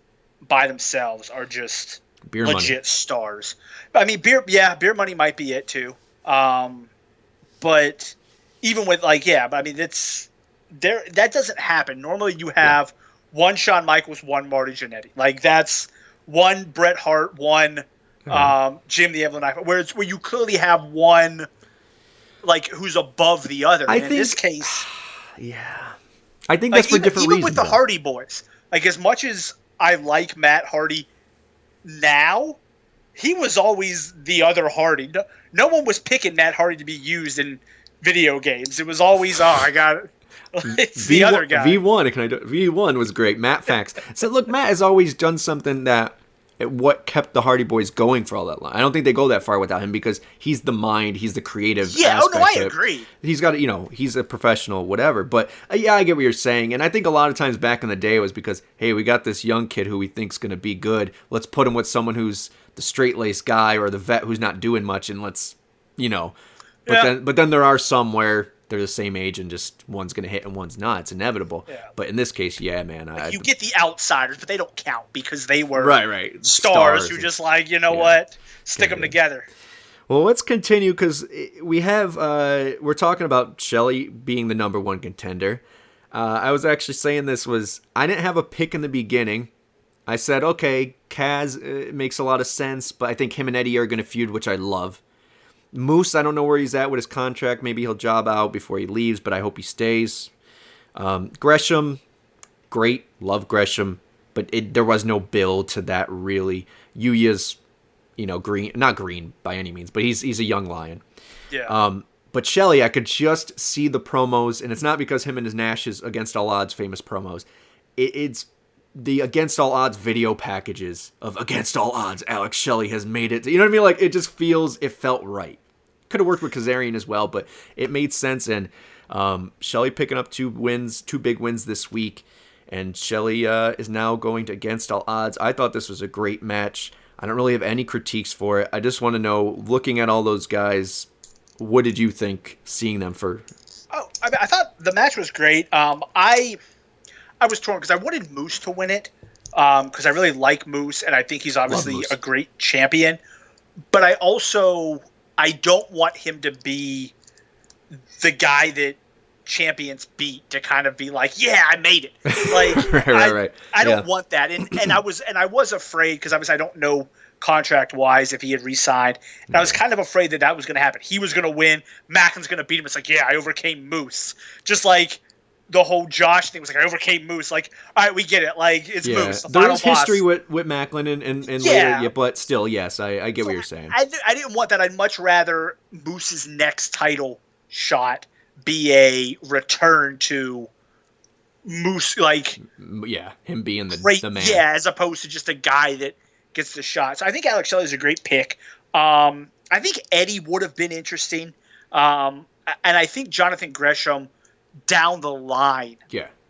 by themselves are just Beer legit money. Stars. I mean, beer money might be it too. But even with but I mean, that doesn't happen. Normally you have one Shawn Michaels, one Marty Jannetty. Like that's one Bret Hart, one Jim the Evelyn Knife. Where you clearly have one like who's above the other. I and think, in this case, I think that's for different reasons. Even with the Hardy Boys, like as much as I like Matt Hardy now, he was always the other Hardy. No one was picking Matt Hardy to be used in video games. It was always, I got it. It's the other guy. V1 was great. Matt Fax. So look, Matt has always done something that what kept the Hardy Boys going for all that long. I don't think they go that far without him because he's the mind, he's the creative aspect. I agree. He's got, he's a professional, whatever. But I get what you're saying. And I think a lot of times back in the day it was because, hey, we got this young kid who we think's going to be good. Let's put him with someone who's the straight-laced guy or the vet who's not doing much, and let's, But then there are some where they're the same age and just one's going to hit and one's not. It's inevitable. Yeah. But in this case, man. You get the outsiders, but they don't count because they were stars who just what? Stick them together. Well, let's continue because we're talking about Shelley being the number one contender. I was actually saying I didn't have a pick in the beginning. I said, okay, Kaz makes a lot of sense, but I think him and Eddie are going to feud, which I love. Moose, I don't know where he's at with his contract. Maybe he'll job out before he leaves, but I hope he stays. Gresham, great. Love Gresham. But there was no build to that, really. Yuya's, green. Not green by any means, but he's a young lion. Yeah. But Shelley, I could just see the promos, and it's not because him and his Nash's Against All Odds famous promos. It's the Against All Odds video packages of Against All Odds. Alex Shelley has made it. You know what I mean? Like, it felt right. Could have worked with Kazarian as well, but it made sense. And Shelley picking up two big wins this week, and Shelley is now going to Against All Odds. I thought this was a great match. I don't really have any critiques for it. I just want to know, looking at all those guys, what did you think seeing them for? Oh, I thought the match was great. I was torn because I wanted Moose to win it because I really like Moose, and I think he's obviously a great champion. But I don't want him to be the guy that champions beat to kind of be like, yeah, I made it. Like, right. I don't want that. And I was afraid because obviously I don't know contract wise if he had re-signed. And I was kind of afraid that was going to happen. He was going to win. Maclin's going to beat him. It's like, yeah, I overcame Moose. Just like the whole Josh thing was like, I overcame Moose. Like, all right, we get it. Like, it's Moose. The there is history with Maclin and later, but still, yes, I get what you're saying. I didn't want that. I'd much rather Moose's next title shot be a return to Moose, like, him being the man. Yeah, as opposed to just a guy that gets the shot. So I think Alex Shelley is a great pick. I think Eddie would have been interesting. And I think Jonathan Gresham down the line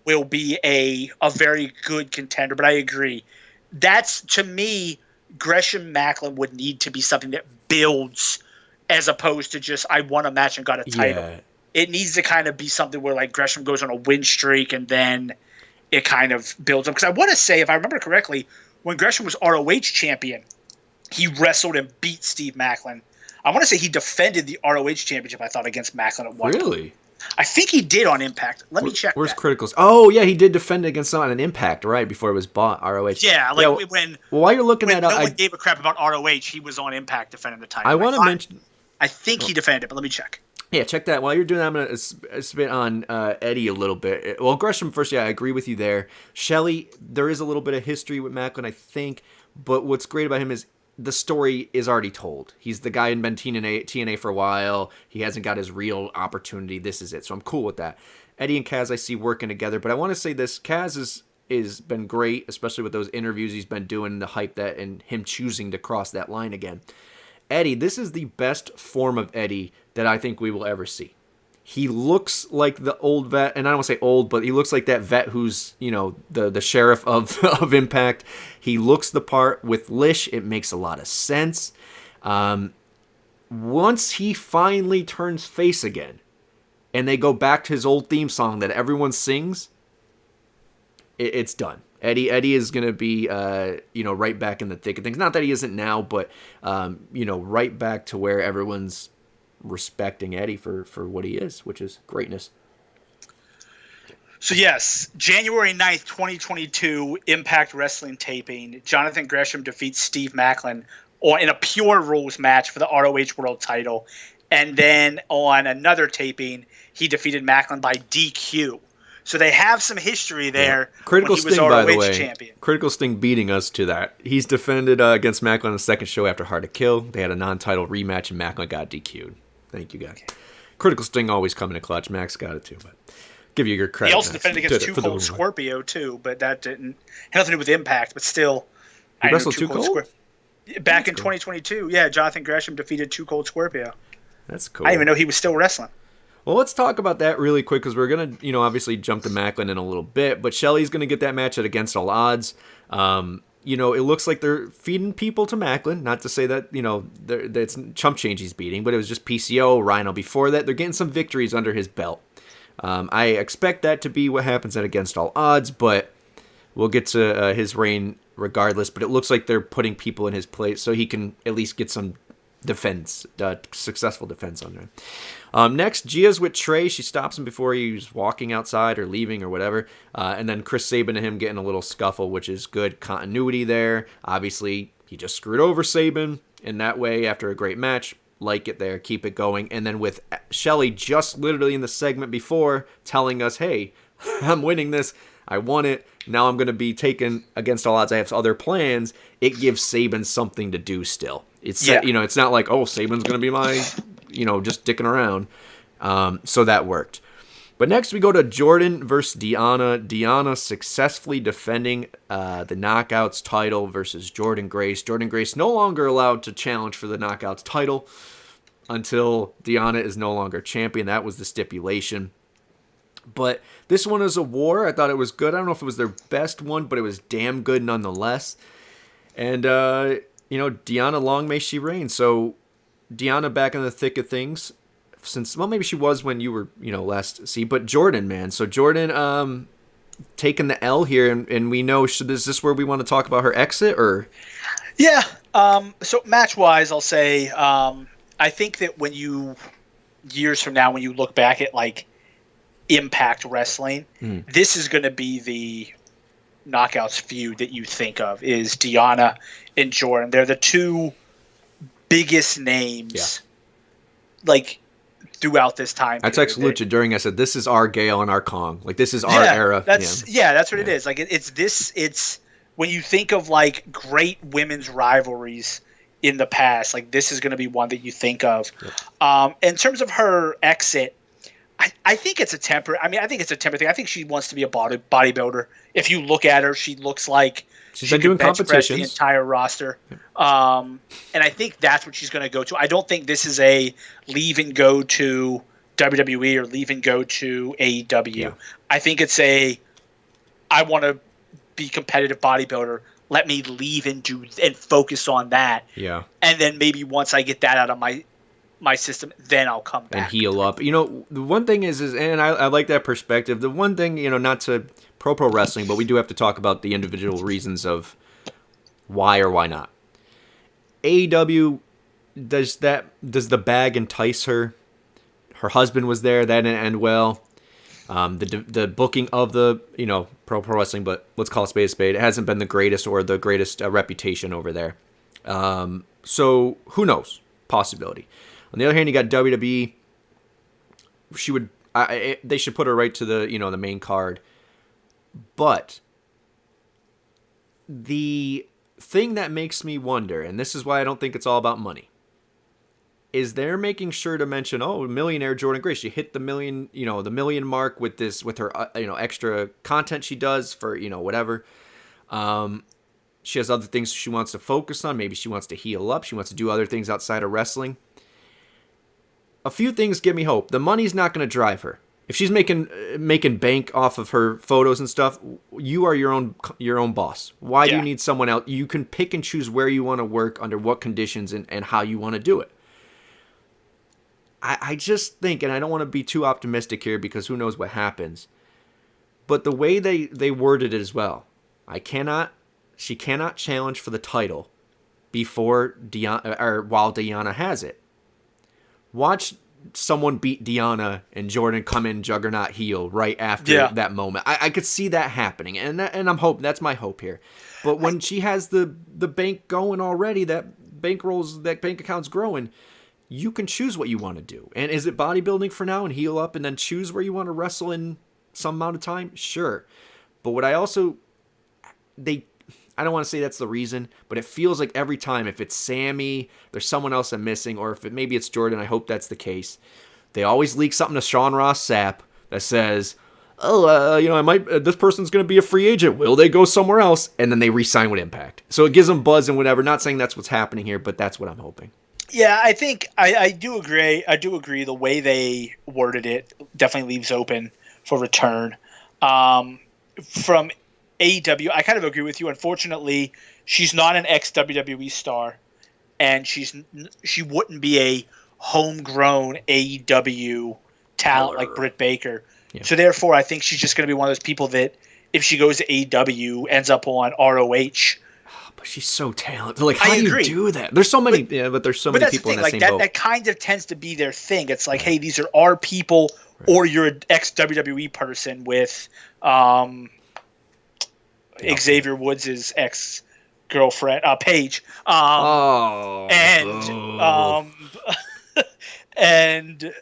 will be a very good contender. But I agree. That's, to me, Gresham Maclin would need to be something that builds as opposed to just I won a match and got a title. Yeah. It needs to kind of be something where like Gresham goes on a win streak and then it kind of builds up. Because I want to say, if I remember correctly, when Gresham was ROH champion, he wrestled and beat Steve Maclin. I want to say he defended the ROH championship, I thought, against Maclin at one point. Really? I think he did on Impact. Let me check. Where's Criticals? Oh, yeah, he did defend against someone on Impact, right, before it was bought, ROH. Yeah, like when while you're looking at no one gave a crap about ROH, he was on Impact defending the title. I want to mention... I think he defended it, but let me check. Yeah, check that. While you're doing that, I'm going to spit on Eddie a little bit. Well, Gresham first, yeah, I agree with you there. Shelley, there is a little bit of history with Maclin, I think, but what's great about him is the story is already told. He's the guy who's been TNA for a while. He hasn't got his real opportunity. This is it. So I'm cool with that. Eddie and Kaz I see working together, but I want to say this. Kaz is been great, especially with those interviews he's been doing, the hype that and him choosing to cross that line again. Eddie, this is the best form of Eddie that I think we will ever see. He looks like the old vet, and I don't want to say old, but he looks like that vet who's, you know, the sheriff of Impact. He looks the part with Lish. It makes a lot of sense. Once he finally turns face again, and they go back to his old theme song that everyone sings, it's done. Eddie is going to be, right back in the thick of things. Not that he isn't now, but, right back to where everyone's respecting Eddie for what he is, which is greatness. So, yes, January 9th, 2022, Impact Wrestling taping. Jonathan Gresham defeats Steve Maclin in a Pure Rules match for the ROH World title. And then on another taping, he defeated Maclin by DQ. So they have some history there. Yeah. Critical when he was Sting, ROH by the way. champion. Critical Sting beating us to that. He's defended against Maclin on the second show after Hard to Kill. They had a non-title rematch, and Maclin got DQ'd. Thank you, guys. Okay. Critical Sting always coming in clutch. Max got it, too. But give you your credit. He also defended against Too Cold Scorpio, too, but that didn't have nothing to do with Impact. But still, he wrestled Too Cold? Back in 2022, yeah, Jonathan Gresham defeated Too Cold Scorpio. That's cool. I didn't even know he was still wrestling. Well, let's talk about that really quick because we're going to, obviously jump to Maclin in a little bit, but Shelley's going to get that match at Against All Odds. It looks like they're feeding people to Maclin. Not to say that, that's chump change he's beating, but it was just PCO, Rhino before that. They're getting some victories under his belt. I expect that to be what happens at Against All Odds, but we'll get to his reign regardless. But it looks like they're putting people in his place so he can at least get some defense, successful defense under him. Next, Gia's with Trey. She stops him before he's walking outside or leaving or whatever. And then Chris Sabin and him getting a little scuffle, which is good continuity there. Obviously, he just screwed over Sabin in that way after a great match. Like it there. Keep it going. And then with Shelley just literally in the segment before telling us, hey, I'm winning this. I won it. Now I'm going to be taken Against All Odds. I have other plans. It gives Sabin something to do still. It's it's not like, oh, Sabin's going to be my... just dicking around. So that worked. But next we go to Jordynne versus Deonna. Deonna successfully defending the Knockouts title versus Jordynne Grace. Jordynne Grace no longer allowed to challenge for the Knockouts title until Deonna is no longer champion. That was the stipulation. But this one is a war. I thought it was good. I don't know if it was their best one, but it was damn good nonetheless. And, Deonna, long may she reign. So Deonna back in the thick of things since, well, maybe she was when you were, last see, but Jordynne, man. So Jordynne, taking the L here, and we know, is this where we want to talk about her exit, or? Yeah. So match-wise, I'll say, I think that years from now, when you look back at, like, Impact Wrestling, this is going to be the Knockouts feud that you think of, is Deonna and Jordynne. They're the two biggest names, like, throughout this time. I texted Lucha during. I said, "This is our Gale and our Kong. Like, this is our era." That's what it is. Like, it's when you think of like great women's rivalries in the past, like this is going to be one that you think of. Yep. In terms of her exit, I think it's a temper. I mean, I think it's a temper thing. I think she wants to be a bodybuilder. If you look at her, she looks like she's been doing competitions. The entire roster. And I think that's what she's going to go to. I don't think this is a leave and go to WWE or leave and go to AEW. Yeah. I think it's I want to be competitive bodybuilder. Let me leave and focus on that. Yeah. And then maybe once I get that out of my system, then I'll come back and heal up. You know, the one thing is and I like that perspective. The one thing, you know, not to pro wrestling, but we do have to talk about the individual reasons of why or why not. AEW, does the bag entice her? Her husband was there, that didn't end well. The booking of the, you know, pro wrestling, but let's call a spade, it hasn't been the greatest or the greatest reputation over there. So who knows? Possibility. On the other hand, you got WWE. They should put her right to the, you know, the main card. But the thing that makes me wonder, and this is why I don't think it's all about money, is they're making sure to mention, millionaire Jordynne Grace. She hit the million mark with her, you know, extra content she does for, you know, whatever. She has other things she wants to focus on. Maybe she wants to heal up. She wants to do other things outside of wrestling. A few things give me hope. The money's not going to drive her. If she's making bank off of her photos and stuff, you are your own boss. Why do you need someone else? You can pick and choose where you want to work, under what conditions, and how you want to do it. I just think, and I don't want to be too optimistic here because who knows what happens, but the way they worded it as well, she cannot challenge for the title before Deonna, or while Deonna has it. Watch someone beat Deonna and Jordynne come in juggernaut heel right after that moment. I could see that happening, and I'm hoping that's my hope here. But when she has the bank going already, that bank account's growing, you can choose what you want to do. And is it bodybuilding for now and heal up and then choose where you want to wrestle in some amount of time? Sure. But what I also I don't want to say that's the reason, but it feels like every time, if it's Sammy, there's someone else I'm missing, or if maybe it's Jordynne, I hope that's the case. They always leak something to Sean Ross Sapp that says, this person's going to be a free agent. Will they go somewhere else? And then they re-sign with Impact. So it gives them buzz and whatever. Not saying that's what's happening here, but that's what I'm hoping. Yeah, I think I do agree. I do agree. The way they worded it definitely leaves open for return. From AEW, I kind of agree with you. Unfortunately, she's not an ex-WWE star, and she wouldn't be a homegrown AEW talent like Britt Baker. Yeah. So therefore, I think she's just going to be one of those people that if she goes to AEW, ends up on ROH. But she's so talented. Like, how do you do that? There's so many, but there's so many people in that same boat. That kind of tends to be their thing. It's like, hey, these are our people, or you're an ex-WWE person with Xavier Woods' ex-girlfriend, Paige. And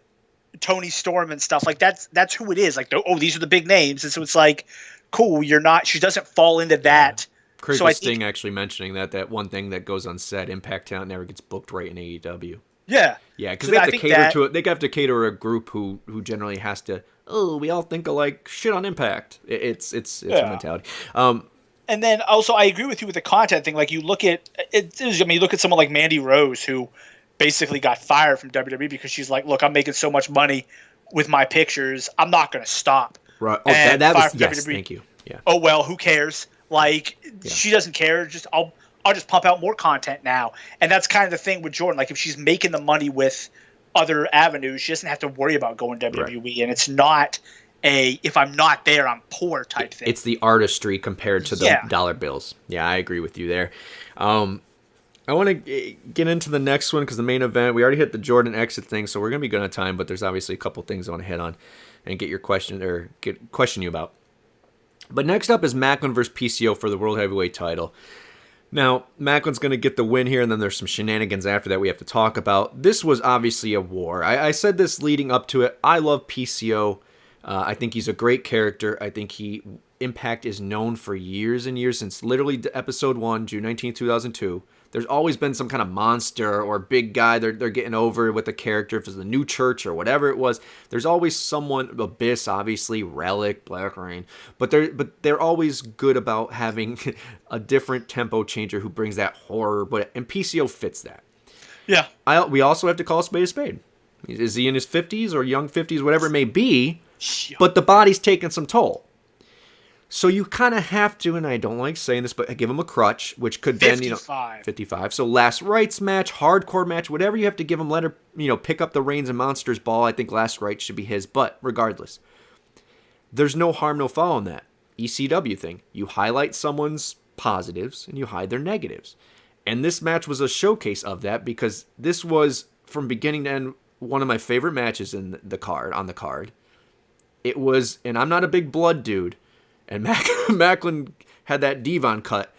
Tony Storm and stuff. Like, that's who it is. Like, these are the big names. And so it's like, cool, she doesn't fall into that. Critical Sting actually mentioning that one thing that goes unsaid, Impact talent never gets booked right in AEW. Yeah. Yeah, because they have to cater to it. They have to cater a group who generally has to, we all think alike, shit on Impact. It's a mentality. And then also, I agree with you with the content thing. Like, you look at you look at someone like Mandy Rose, who basically got fired from WWE because she's like, look, I'm making so much money with my pictures, I'm not going to stop. Right. Oh, that was, yes, thank you. Yeah. Oh, well, who cares? Like, she doesn't care. I'll just pump out more content now. And that's kind of the thing with Jordynne. Like, if she's making the money with other avenues, she doesn't have to worry about going to WWE. Right. And it's not if I'm not there, I'm poor type thing. It's the artistry compared to the dollar bills. Yeah, I agree with you there. I want to get into the next one because the main event, we already hit the Jordynne exit thing, so we're going to be good on time, but there's obviously a couple things I want to hit on and get your question you about. But next up is Maclin versus PCO for the World Heavyweight title. Now, Maclin's going to get the win here, and then there's some shenanigans after that we have to talk about. This was obviously a war. I said this leading up to it. I love PCO. I think he's a great character. I think he Impact is known for years and years, since literally episode 1, June 19th, 2002. There's always been some kind of monster or big guy they're getting over with the character, if it's the new church or whatever it was. There's always someone, Abyss, obviously, Relic, Black Rain, but they're always good about having a different tempo changer who brings that horror, and PCO fits that. Yeah. We also have to call a spade. Is he in his 50s or young 50s, whatever it may be, but the body's taking some toll. So you kind of have to, and I don't like saying this, but give him a crutch, which could 55. then, 55. So last rites match, hardcore match, whatever you have to give him, let her, pick up the reins and Monsters ball. I think last rites should be his, but regardless, there's no harm, no foul in that. ECW thing. You highlight someone's positives and you hide their negatives. And this match was a showcase of that, because this was, from beginning to end, one of my favorite matches on the card. It was, and I'm not a big blood dude, and Maclin had that Devon cut,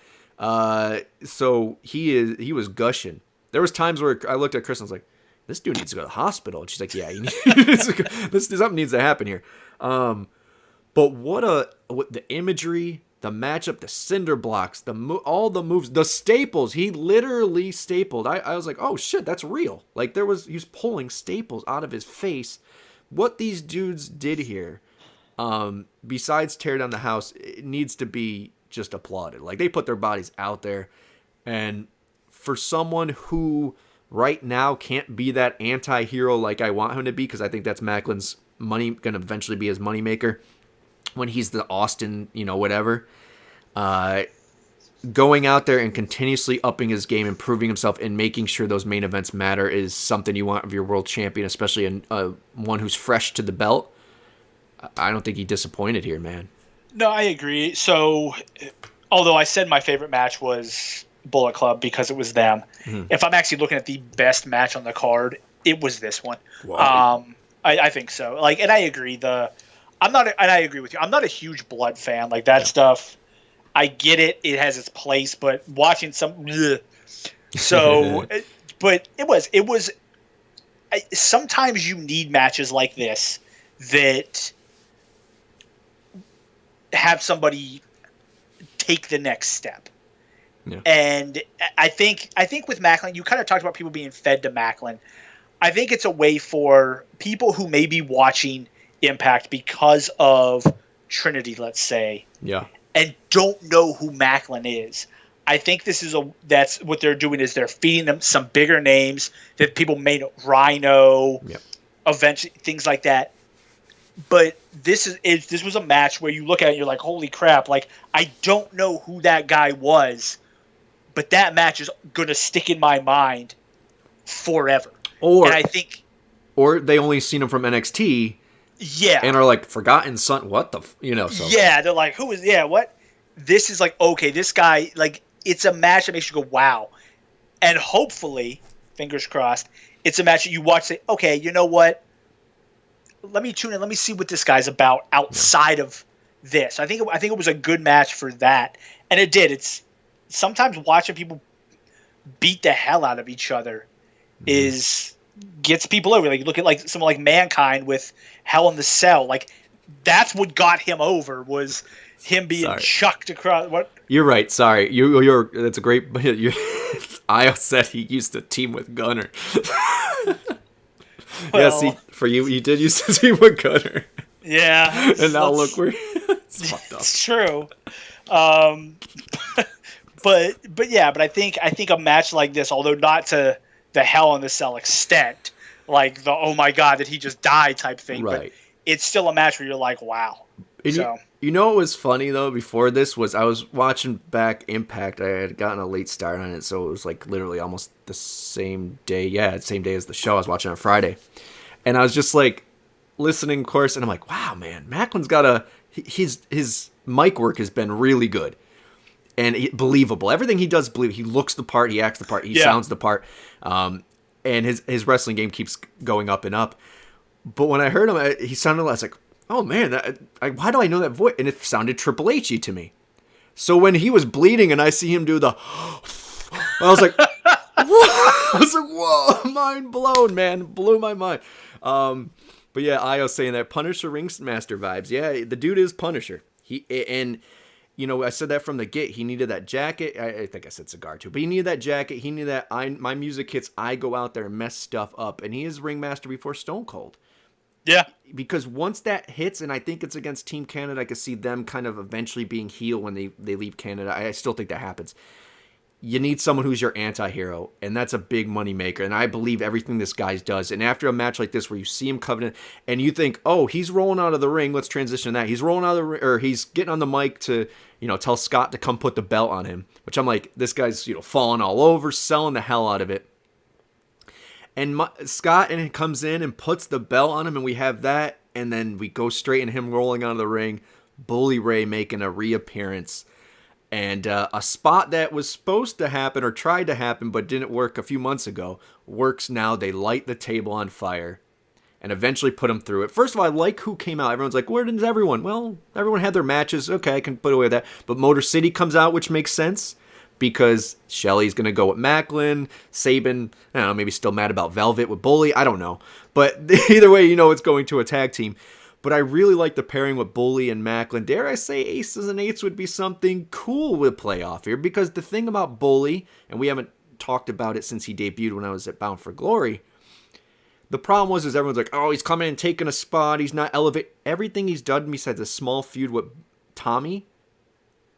so he was gushing. There was times where I looked at Chris and was like, "This dude needs to go to the hospital." And she's like, "Yeah, something needs to happen here." But what the imagery, the matchup, the cinder blocks, all the moves, the staples. He literally stapled. I was like, "Oh shit, that's real!" Like he was pulling staples out of his face. What these dudes did here. Besides tear down the house, it needs to be just applauded. Like, they put their bodies out there, and for someone who right now can't be that anti-hero like I want him to be, because I think that's Maclin's going to eventually be his moneymaker when he's the Austin, whatever, going out there and continuously upping his game, improving himself, and making sure those main events matter is something you want of your world champion, especially one who's fresh to the belt. I don't think he disappointed here, man. No, I agree. So, although I said my favorite match was Bullet Club because it was them, if I'm actually looking at the best match on the card, it was this one. Wow. I think so. Like, and I agree. And I agree with you. I'm not a huge Blood fan. Like, that stuff, I get it. It has its place, but watching so, but it was. Sometimes you need matches like this that have somebody take the next step. Yeah. And I think with Maclin, you kind of talked about people being fed to Maclin. I think it's a way for people who may be watching Impact because of Trinity, let's say, and don't know who Maclin is. I think that's what they're doing, is they're feeding them some bigger names that people may know, Rhino, eventually, things like that. But this was a match where you look at it and you're like, holy crap, like, I don't know who that guy was, but that match is going to stick in my mind forever. Or they only seen him from NXT, and are like, forgotten son, what the, so. Yeah, they're like, who is, what? This is like, okay, this guy, like, it's a match that makes you go, wow. And hopefully, fingers crossed, it's a match that you watch and say, okay, you know what? Let me tune in. Let me see what this guy's about outside of this. I think it was a good match for that, and it did. It's sometimes watching people beat the hell out of each other gets people over. Like, you look at like someone like Mankind with Hell in the Cell. Like, that's what got him over, was him being chucked across. What? You're right. Sorry, you're. That's a great. I said he used to team with Gunner. Well, see, for you did used to team with Gunner. Yeah. And now look where it's fucked up. It's true. But I think a match like this, although not to the Hell in the Cell extent, like the oh my god did he just die type thing, but it's still a match where you're like, wow. So. You know what was funny, though, before this was I was watching back Impact. I had gotten a late start on it, so it was like literally almost the same day. Yeah, same day as the show. I was watching on Friday. And I was just like listening, of course, and I'm like, wow, man, Maclin's got his mic work has been really good. And believable. Everything he does, he looks the part, he acts the part, he sounds the part. And his wrestling game keeps going up and up. But when I heard him, he sounded like, I was like, oh man, why do I know that voice? And it sounded Triple H-y to me. So when he was bleeding and I see him do the, I was like, what? I was like, whoa, mind blown, man. Blew my mind. But yeah, Io saying that Punisher Ringmaster vibes. Yeah, the dude is Punisher. I said that from the get. He needed that jacket. I think I said cigar too, but he needed that jacket. He needed that. My music hits. I go out there and mess stuff up, and he is ringmaster before Stone Cold. Yeah. Because once that hits, and I think it's against Team Canada, I could see them kind of eventually being heel when they leave Canada. I still think that happens. You need someone who's your anti-hero, and that's a big money maker. And I believe everything this guy does. And after a match like this where you see him Covenant, and you think, oh, he's rolling out of the ring. Let's transition to that. He's rolling out of the ring, or he's getting on the mic to, tell Scott to come put the belt on him. Which I'm like, this guy's, falling all over, selling the hell out of it. And Scott comes in and puts the belt on him, and we have that. And then we go straight into him rolling out of the ring. Bully Ray making a reappearance. And a spot that was supposed to happen or tried to happen but didn't work a few months ago works now. They light the table on fire and eventually put him through it. First of all, I like who came out. Everyone's like, where is everyone? Well, everyone had their matches. Okay, I can put away that. But Motor City comes out, which makes sense because Shelley's going to go with Maclin. Sabin, I don't know, maybe still mad about Velvet with Bully. I don't know. But either way, it's going to a tag team. But I really like the pairing with Bully and Maclin. Dare I say Aces and Eights would be something cool with play off here. Because the thing about Bully, and we haven't talked about it since he debuted when I was at Bound for Glory. The problem is everyone's like, oh, he's coming and taking a spot. He's not elevate. Everything he's done besides a small feud with Tommy,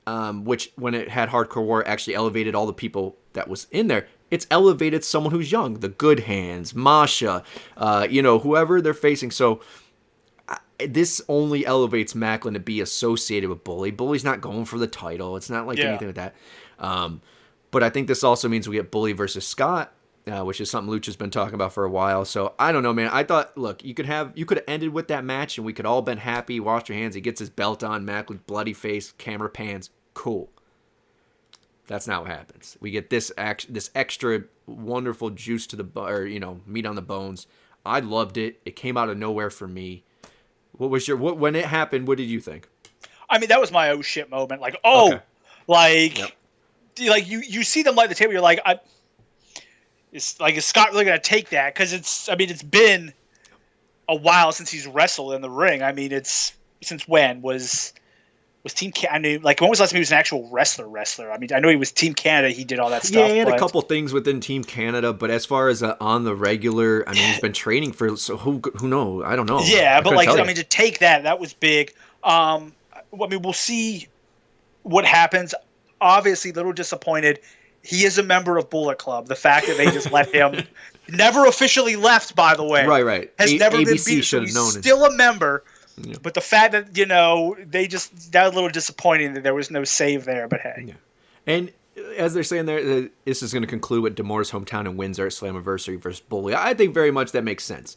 which when it had Hardcore War actually elevated all the people that was in there. It's elevated someone who's young. The Good Hands, Masha, whoever they're facing. So this only elevates Maclin to be associated with Bully. Bully's not going for the title. It's not like anything like that. But I think this also means we get Bully versus Scott, which is something Lucha's been talking about for a while. So I don't know, man. I thought, look, you could have ended with that match and we could all been happy. Wash your hands. He gets his belt on. Maclin, bloody face, camera pans. Cool. That's not what happens. We get this extra wonderful juice to the meat on the bones. I loved it. It came out of nowhere for me. When it happened, what did you think? I mean, that was my oh shit moment. Like, okay. Like you see them light the table. You're like, is Scott really going to take that? Because it's been a while since he's wrestled in the ring. I mean, since when was Team Canada? I mean, like, when was the last time he was an actual wrestler? I mean, I know he was Team Canada. He did all that stuff. Yeah, he had a couple things within Team Canada, but as far as on the regular, I mean, he's been training for, so who knows? I don't know. Yeah, but to take that was big. I mean, we'll see what happens. Obviously, a little disappointed. He is a member of Bullet Club. The fact that they just let him, never officially left, by the way. Right. Has never been beat. So he's still a member. Yeah. But the fact that, that was a little disappointing that there was no save there, but hey. Yeah. And as they're saying there, this is going to conclude with D'Amore's hometown and Windsor at Slammiversary versus Bully. I think very much that makes sense.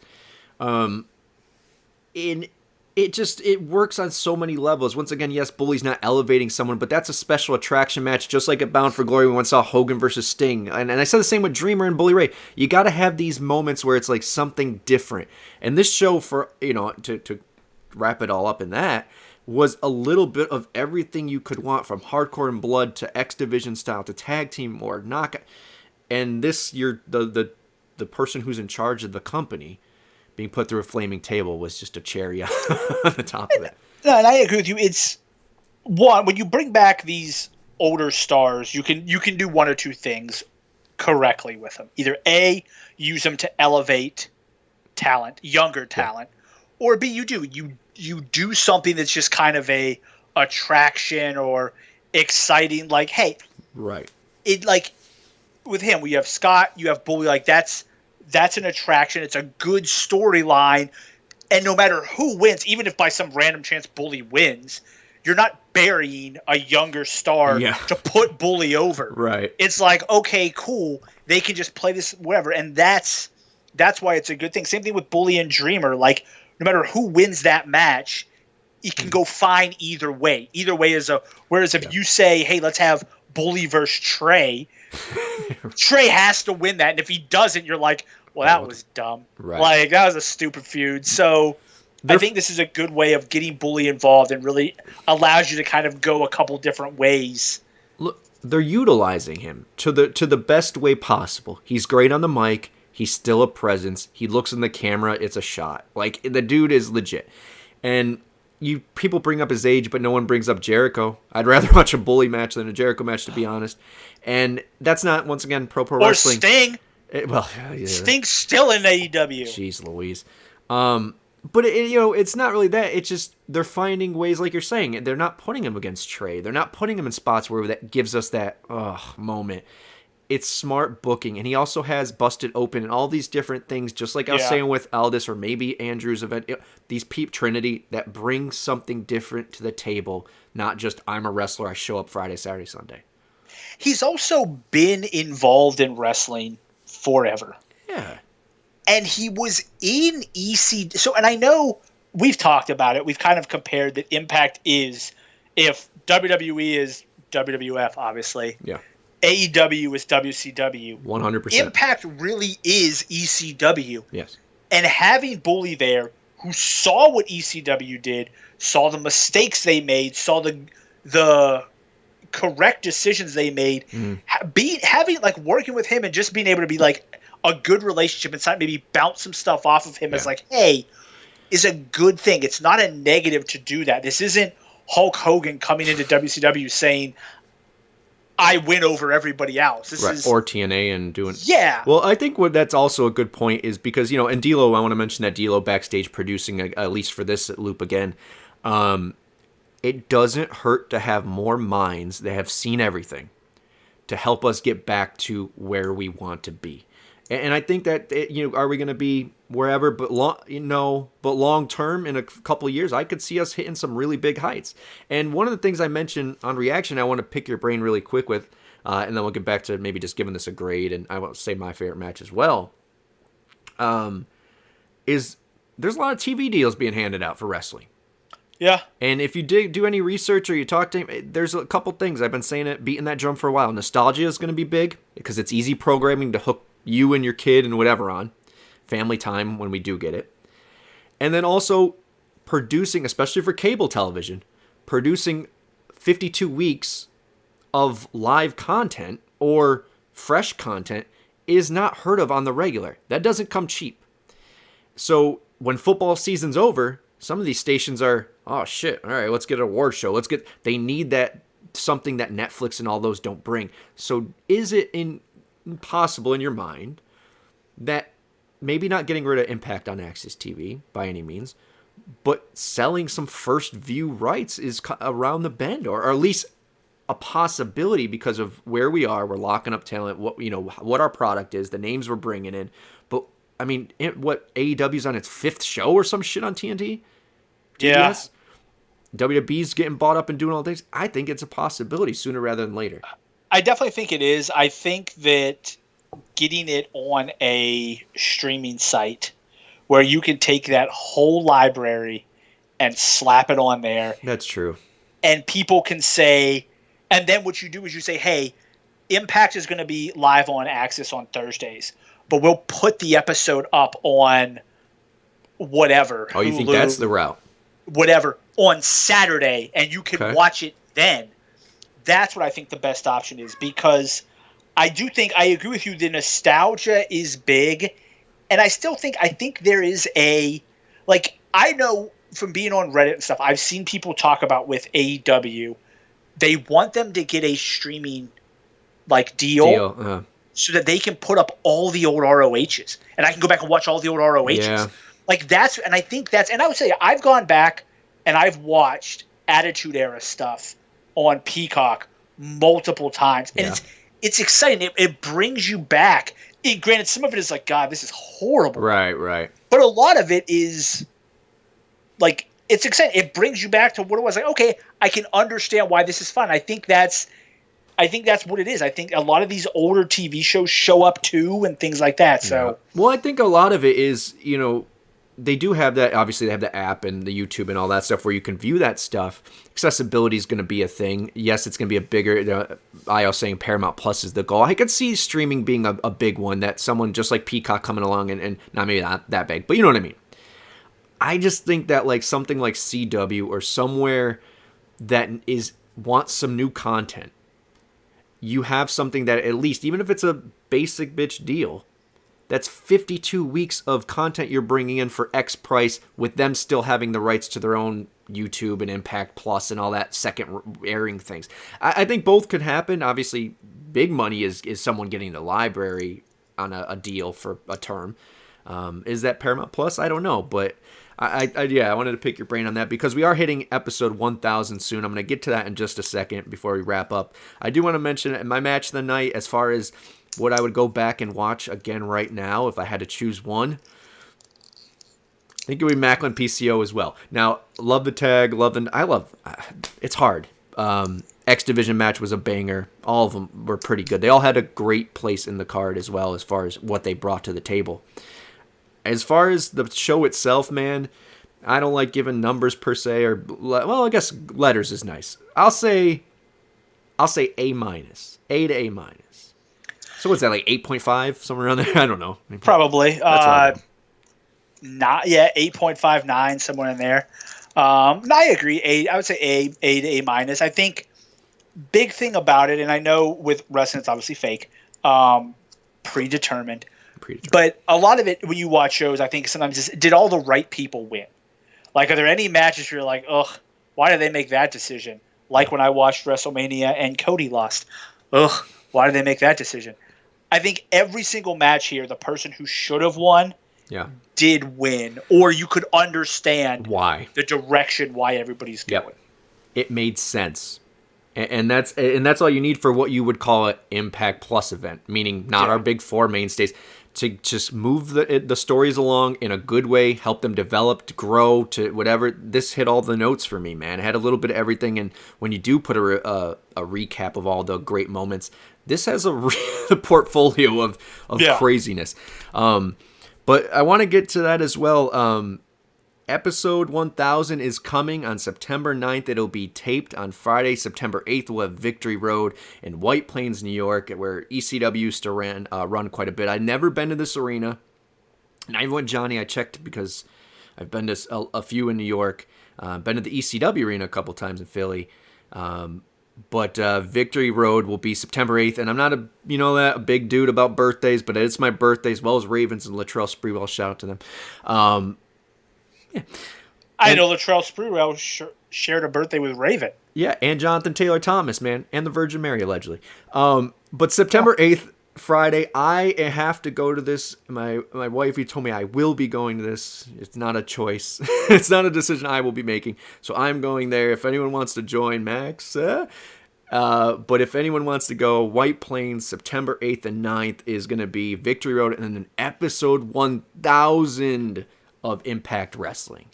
It works on so many levels. Once again, yes, Bully's not elevating someone, but that's a special attraction match, just like at Bound for Glory, we once saw Hogan versus Sting. And I said the same with Dreamer and Bully Ray. You got to have these moments where it's like something different. And this show, for to wrap it all up in that, was a little bit of everything you could want, from Hardcore and Blood to X Division style to tag team or knockout. And this, the person who's in charge of the company being put through a flaming table was just a cherry on the top of it. No, and I agree with you. It's one, when you bring back these older stars, you can do one or two things correctly with them. Either A, use them to elevate talent, younger talent, or B, you do something that's just kind of a attraction or exciting. Like, hey, right? It, like, with him, we have Scott, you have Bully. Like, that's an attraction. It's a good storyline, and no matter who wins, even if by some random chance Bully wins, you're not burying a younger star to put Bully over. Right? It's like, okay, cool. They can just play this whatever, and that's why it's a good thing. Same thing with Bully and Dreamer. Like, no matter who wins that match, it can go fine either way. Either way is whereas if you say, hey, let's have Bully versus Trey, Trey has to win that. And if he doesn't, you're like, well, that was dumb. Right. Like, that was a stupid feud. So I think this is a good way of getting Bully involved and really allows you to kind of go a couple different ways. Look, they're utilizing him to the best way possible. He's great on the mic. He's still a presence. He looks in the camera. It's a shot. Like, the dude is legit. And people bring up his age, but no one brings up Jericho. I'd rather watch a Bully match than a Jericho match, to be honest. And that's not, once again, pro wrestling. Or Sting. Yeah. Sting's still in AEW. Jeez Louise. But it's not really that. It's just they're finding ways, like you're saying. They're not putting him against Trey. They're not putting him in spots where that gives us that moment. It's smart booking, and he also has Busted Open and all these different things, just like I was saying with Aldis or maybe Andrew's event. These Trinity that bring something different to the table, not just I'm a wrestler, I show up Friday, Saturday, Sunday. He's also been involved in wrestling forever. Yeah. And he was in EC. So, and I know we've talked about it. We've kind of compared that Impact is, if WWE is WWF, obviously. Yeah. AEW is WCW. 100%. Impact really is ECW. Yes. And having Bully there, who saw what ECW did, saw the mistakes they made, saw the correct decisions they made, having like working with him and just being able to be like a good relationship and maybe bounce some stuff off of him as like, hey, is a good thing. It's not a negative to do that. This isn't Hulk Hogan coming into WCW saying, I win over everybody else. This is or TNA and doing. Yeah. Well, I think that's also a good point is because, and D'Lo, I want to mention that D'Lo backstage producing, at least for this loop again, it doesn't hurt to have more minds that have seen everything to help us get back to where we want to be. And I think that, are we going to be wherever, but long term, in a couple of years, I could see us hitting some really big heights. And one of the things I mentioned on Reaction, I want to pick your brain really quick with, and then we'll get back to maybe just giving this a grade, and I will say my favorite match as well, is there's a lot of TV deals being handed out for wrestling. Yeah. And if you do any research or you talk to him, there's a couple things. I've been saying it, beating that drum for a while. Nostalgia is going to be big because it's easy programming to hook you and your kid and whatever on. Family time when we do get it. And then also producing, especially for cable television, producing 52 weeks of live content or fresh content is not heard of on the regular. That doesn't come cheap. So when football season's over, some of these stations are, oh shit, all right, let's get an award show. They need that, something that Netflix and all those don't bring. So is it impossible in your mind that maybe not getting rid of Impact on Access TV by any means, but selling some first view rights is around the bend, or at least a possibility because of where we are. We're locking up talent, what our product is, the names we're bringing in. But I mean, what AEW's on its 5th show or some shit on TNT? TBS? Yeah. WWE's getting bought up and doing all things. I think it's a possibility sooner rather than later. I definitely think it is. I think that getting it on a streaming site where you can take that whole library and slap it on there. That's true. And people can say, and then what you do is you say, hey, Impact is going to be live on Access on Thursdays, but we'll put the episode up on whatever. Oh, you think that's the route? Whatever, on Saturday, and you can watch it then. That's what I think the best option is, because I agree with you. The nostalgia is big, and I think there is I know from being on Reddit and stuff, I've seen people talk about with AEW, they want them to get a streaming deal so that they can put up all the old ROHs, and I can go back and watch all the old ROHs. Yeah. And I would say I've gone back and I've watched Attitude Era stuff on Peacock multiple times, and it's exciting. It brings you back. Granted, some of it is like, God, this is horrible. Right. But a lot of it is it's exciting. It brings you back to what it was like. Okay, I can understand why this is fun. I think that's what it is. I think a lot of these older TV shows show up too, and things like that. So, well, I think a lot of it is, they do have that. Obviously, they have the app and the YouTube and all that stuff where you can view that stuff. Accessibility is going to be a thing. Yes, it's going to be a bigger. I was saying Paramount Plus is the goal. I could see streaming being a big one, that someone just like Peacock coming along and not maybe not that big, but you know what I mean. I just think that something like CW or somewhere that wants some new content, you have something that at least, even if it's a basic bitch deal, That's 52 weeks of content you're bringing in for X price, with them still having the rights to their own YouTube and Impact Plus and all that second airing things. I think both could happen. Obviously, big money is someone getting the library on a deal for a term. Is that Paramount Plus? I don't know, but I wanted to pick your brain on that because we are hitting episode 1000 soon. I'm going to get to that in just a second before we wrap up. I do want to mention my match of the night as far as what I would go back and watch again right now if I had to choose one. I think it would be Maclin PCO as well. Now, love the tag, it's hard. X Division match was a banger. All of them were pretty good. They all had a great place in the card as well as far as what they brought to the table. As far as the show itself, man, I don't like giving numbers per se, well, I guess letters is nice. I'll say A minus, A to A minus. So what's that, like 8.5, somewhere around there? I don't know. Probably. 8.59, somewhere in there. I agree. I would say A to A minus. I think big thing about it, and I know with wrestling it's obviously fake, predetermined. But a lot of it, when you watch shows, I think sometimes is, did all the right people win? Like, are there any matches where you're like, ugh, why did they make that decision? Like when I watched WrestleMania and Cody lost. Ugh, why did they make that decision? I think every single match here, the person who should have won did win, or you could understand why the direction why everybody's going. It made sense. And that's all you need for what you would call an Impact Plus event, meaning not our big four mainstays, to just move the stories along in a good way, help them develop, to grow, to whatever. This hit all the notes for me, man. It had a little bit of everything, and when you do put a recap of all the great moments, this has a portfolio of craziness. But I want to get to that as well. Episode 1000 is coming on September 9th. It'll be taped on Friday, September 8th. We'll have Victory Road in White Plains, New York, where ECW used to run quite a bit. I've never been to this arena. And I went, Johnny, I checked because I've been to a few in New York. Been to the ECW arena a couple times in Philly. But Victory Road will be September 8th. And I'm not a big dude about birthdays, but it's my birthday as well as Ravens and Latrell Sprewell. Shout out to them. I know Latrell Sprewell shared a birthday with Raven. Yeah, and Jonathan Taylor Thomas, man, and the Virgin Mary, allegedly. But September 8th, Friday, I have to go to this. My wife told me I will be going to this. It's not a choice. It's not a decision I will be making. So I'm going there. If anyone wants to join, Max. But if anyone wants to go, White Plains, September 8th and 9th is going to be Victory Road, and then episode 1000 of Impact Wrestling.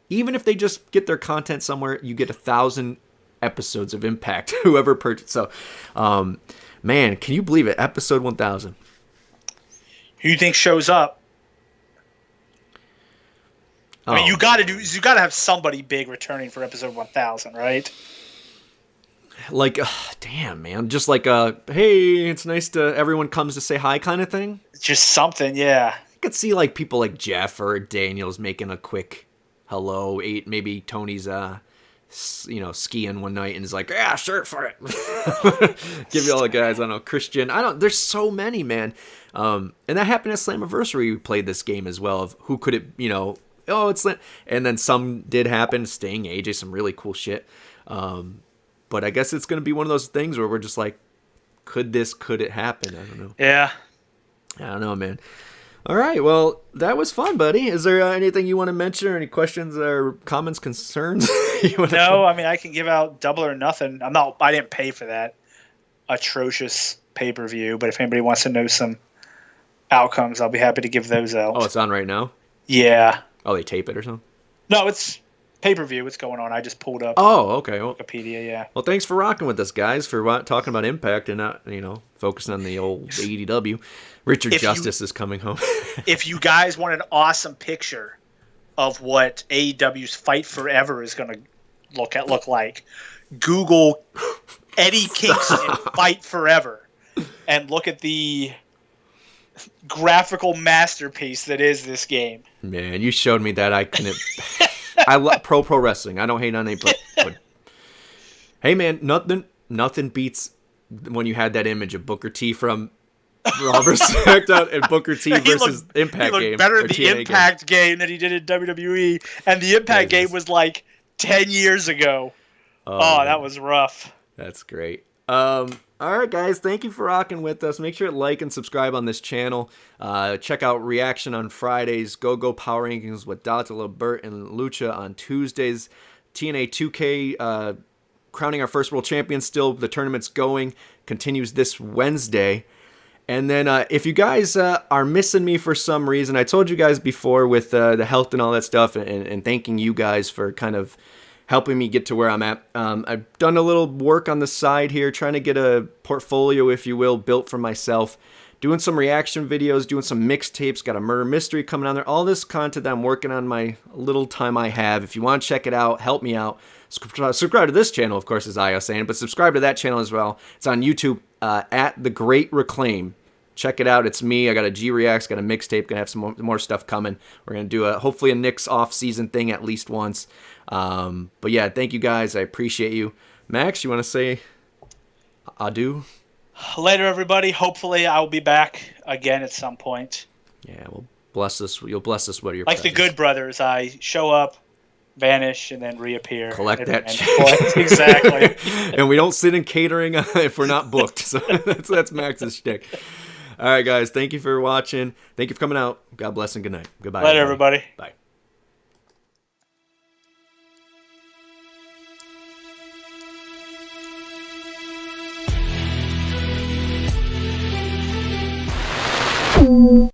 Even if they just get their content somewhere, you get 1,000 episodes of Impact, whoever purchased. So, man, can you believe it? Episode 1000. Who you think shows up? I mean, you got to have somebody big returning for episode 1000, right? Like, damn, man, just like hey, it's nice to everyone comes to say hi kind of thing. Just something, yeah. I could see like people like Geoff or Daniels making a quick hello. Maybe Tony's skiing one night and is like, yeah, sure for it. Give you all the guys. I don't know, Christian. There's so many, man. And that happened at Slammiversary. We played this game as well of who could it, it's and then some did happen. Sting, AJ, some really cool shit. But I guess it's gonna be one of those things where we're just like, could it happen? I don't know. Yeah. I don't know, man. All right, well, that was fun, buddy. Is there anything you want to mention or any questions or comments, concerns? No, I mean, I can give out Double or Nothing. I didn't pay for that atrocious pay-per-view, but if anybody wants to know some outcomes, I'll be happy to give those out. Oh, it's on right now? Yeah. Oh, they tape it or something? No, it's pay-per-view. It's going on. I just pulled up. Oh, okay. Wikipedia, yeah. Well, thanks for rocking with us, guys, for talking about Impact and not, focusing on the old AEW. Richard Justice is coming home. If you guys want an awesome picture of what AEW's Fight Forever is going to look like, Google Eddie Kingston Fight Forever and look at the graphical masterpiece that is this game. Man, you showed me that. I couldn't. I love pro wrestling. I don't hate on it, but hey, man, nothing beats when you had that image of Booker T from Raw versus SmackDown and Booker T versus Impact game. He looked better in the TNA Impact game than he did in WWE, and the Impact game was like 10 years ago. Oh, that was rough. That's great. All right, guys. Thank you for rocking with us. Make sure to like and subscribe on this channel. Check out Reaction on Fridays. Go Power Rankings with Dr. Lebert and Lucha on Tuesdays. TNA 2K crowning our first world champion still. The tournament's going. Continues this Wednesday. And then if you guys are missing me for some reason, I told you guys before with the health and all that stuff, and thanking you guys for kind of helping me get to where I'm at. I've done a little work on the side here, trying to get a portfolio, if you will, built for myself. Doing some reaction videos, doing some mixtapes, got a murder mystery coming on there. All this content that I'm working on my little time I have. If you want to check it out, help me out. Subscribe to this channel, of course, as I was saying, but subscribe to that channel as well. It's on YouTube at The Great Reclaim. Check it out. It's me. I got a G-Reacts, got a mixtape. Gonna have some more stuff coming. We're gonna do hopefully a Nick's off-season thing at least once. But yeah, thank you guys. I appreciate you. Max, you want to say adieu? Later, everybody. Hopefully, I'll be back again at some point. Yeah, well, bless us. You'll bless us with your like presence. The Good Brothers. I show up, vanish, and then reappear. Collect that check. Exactly. And we don't sit in catering if we're not booked. So that's Max's shtick. All right, guys. Thank you for watching. Thank you for coming out. God bless and good night. Goodbye. Later, everybody. Bye. Ooh.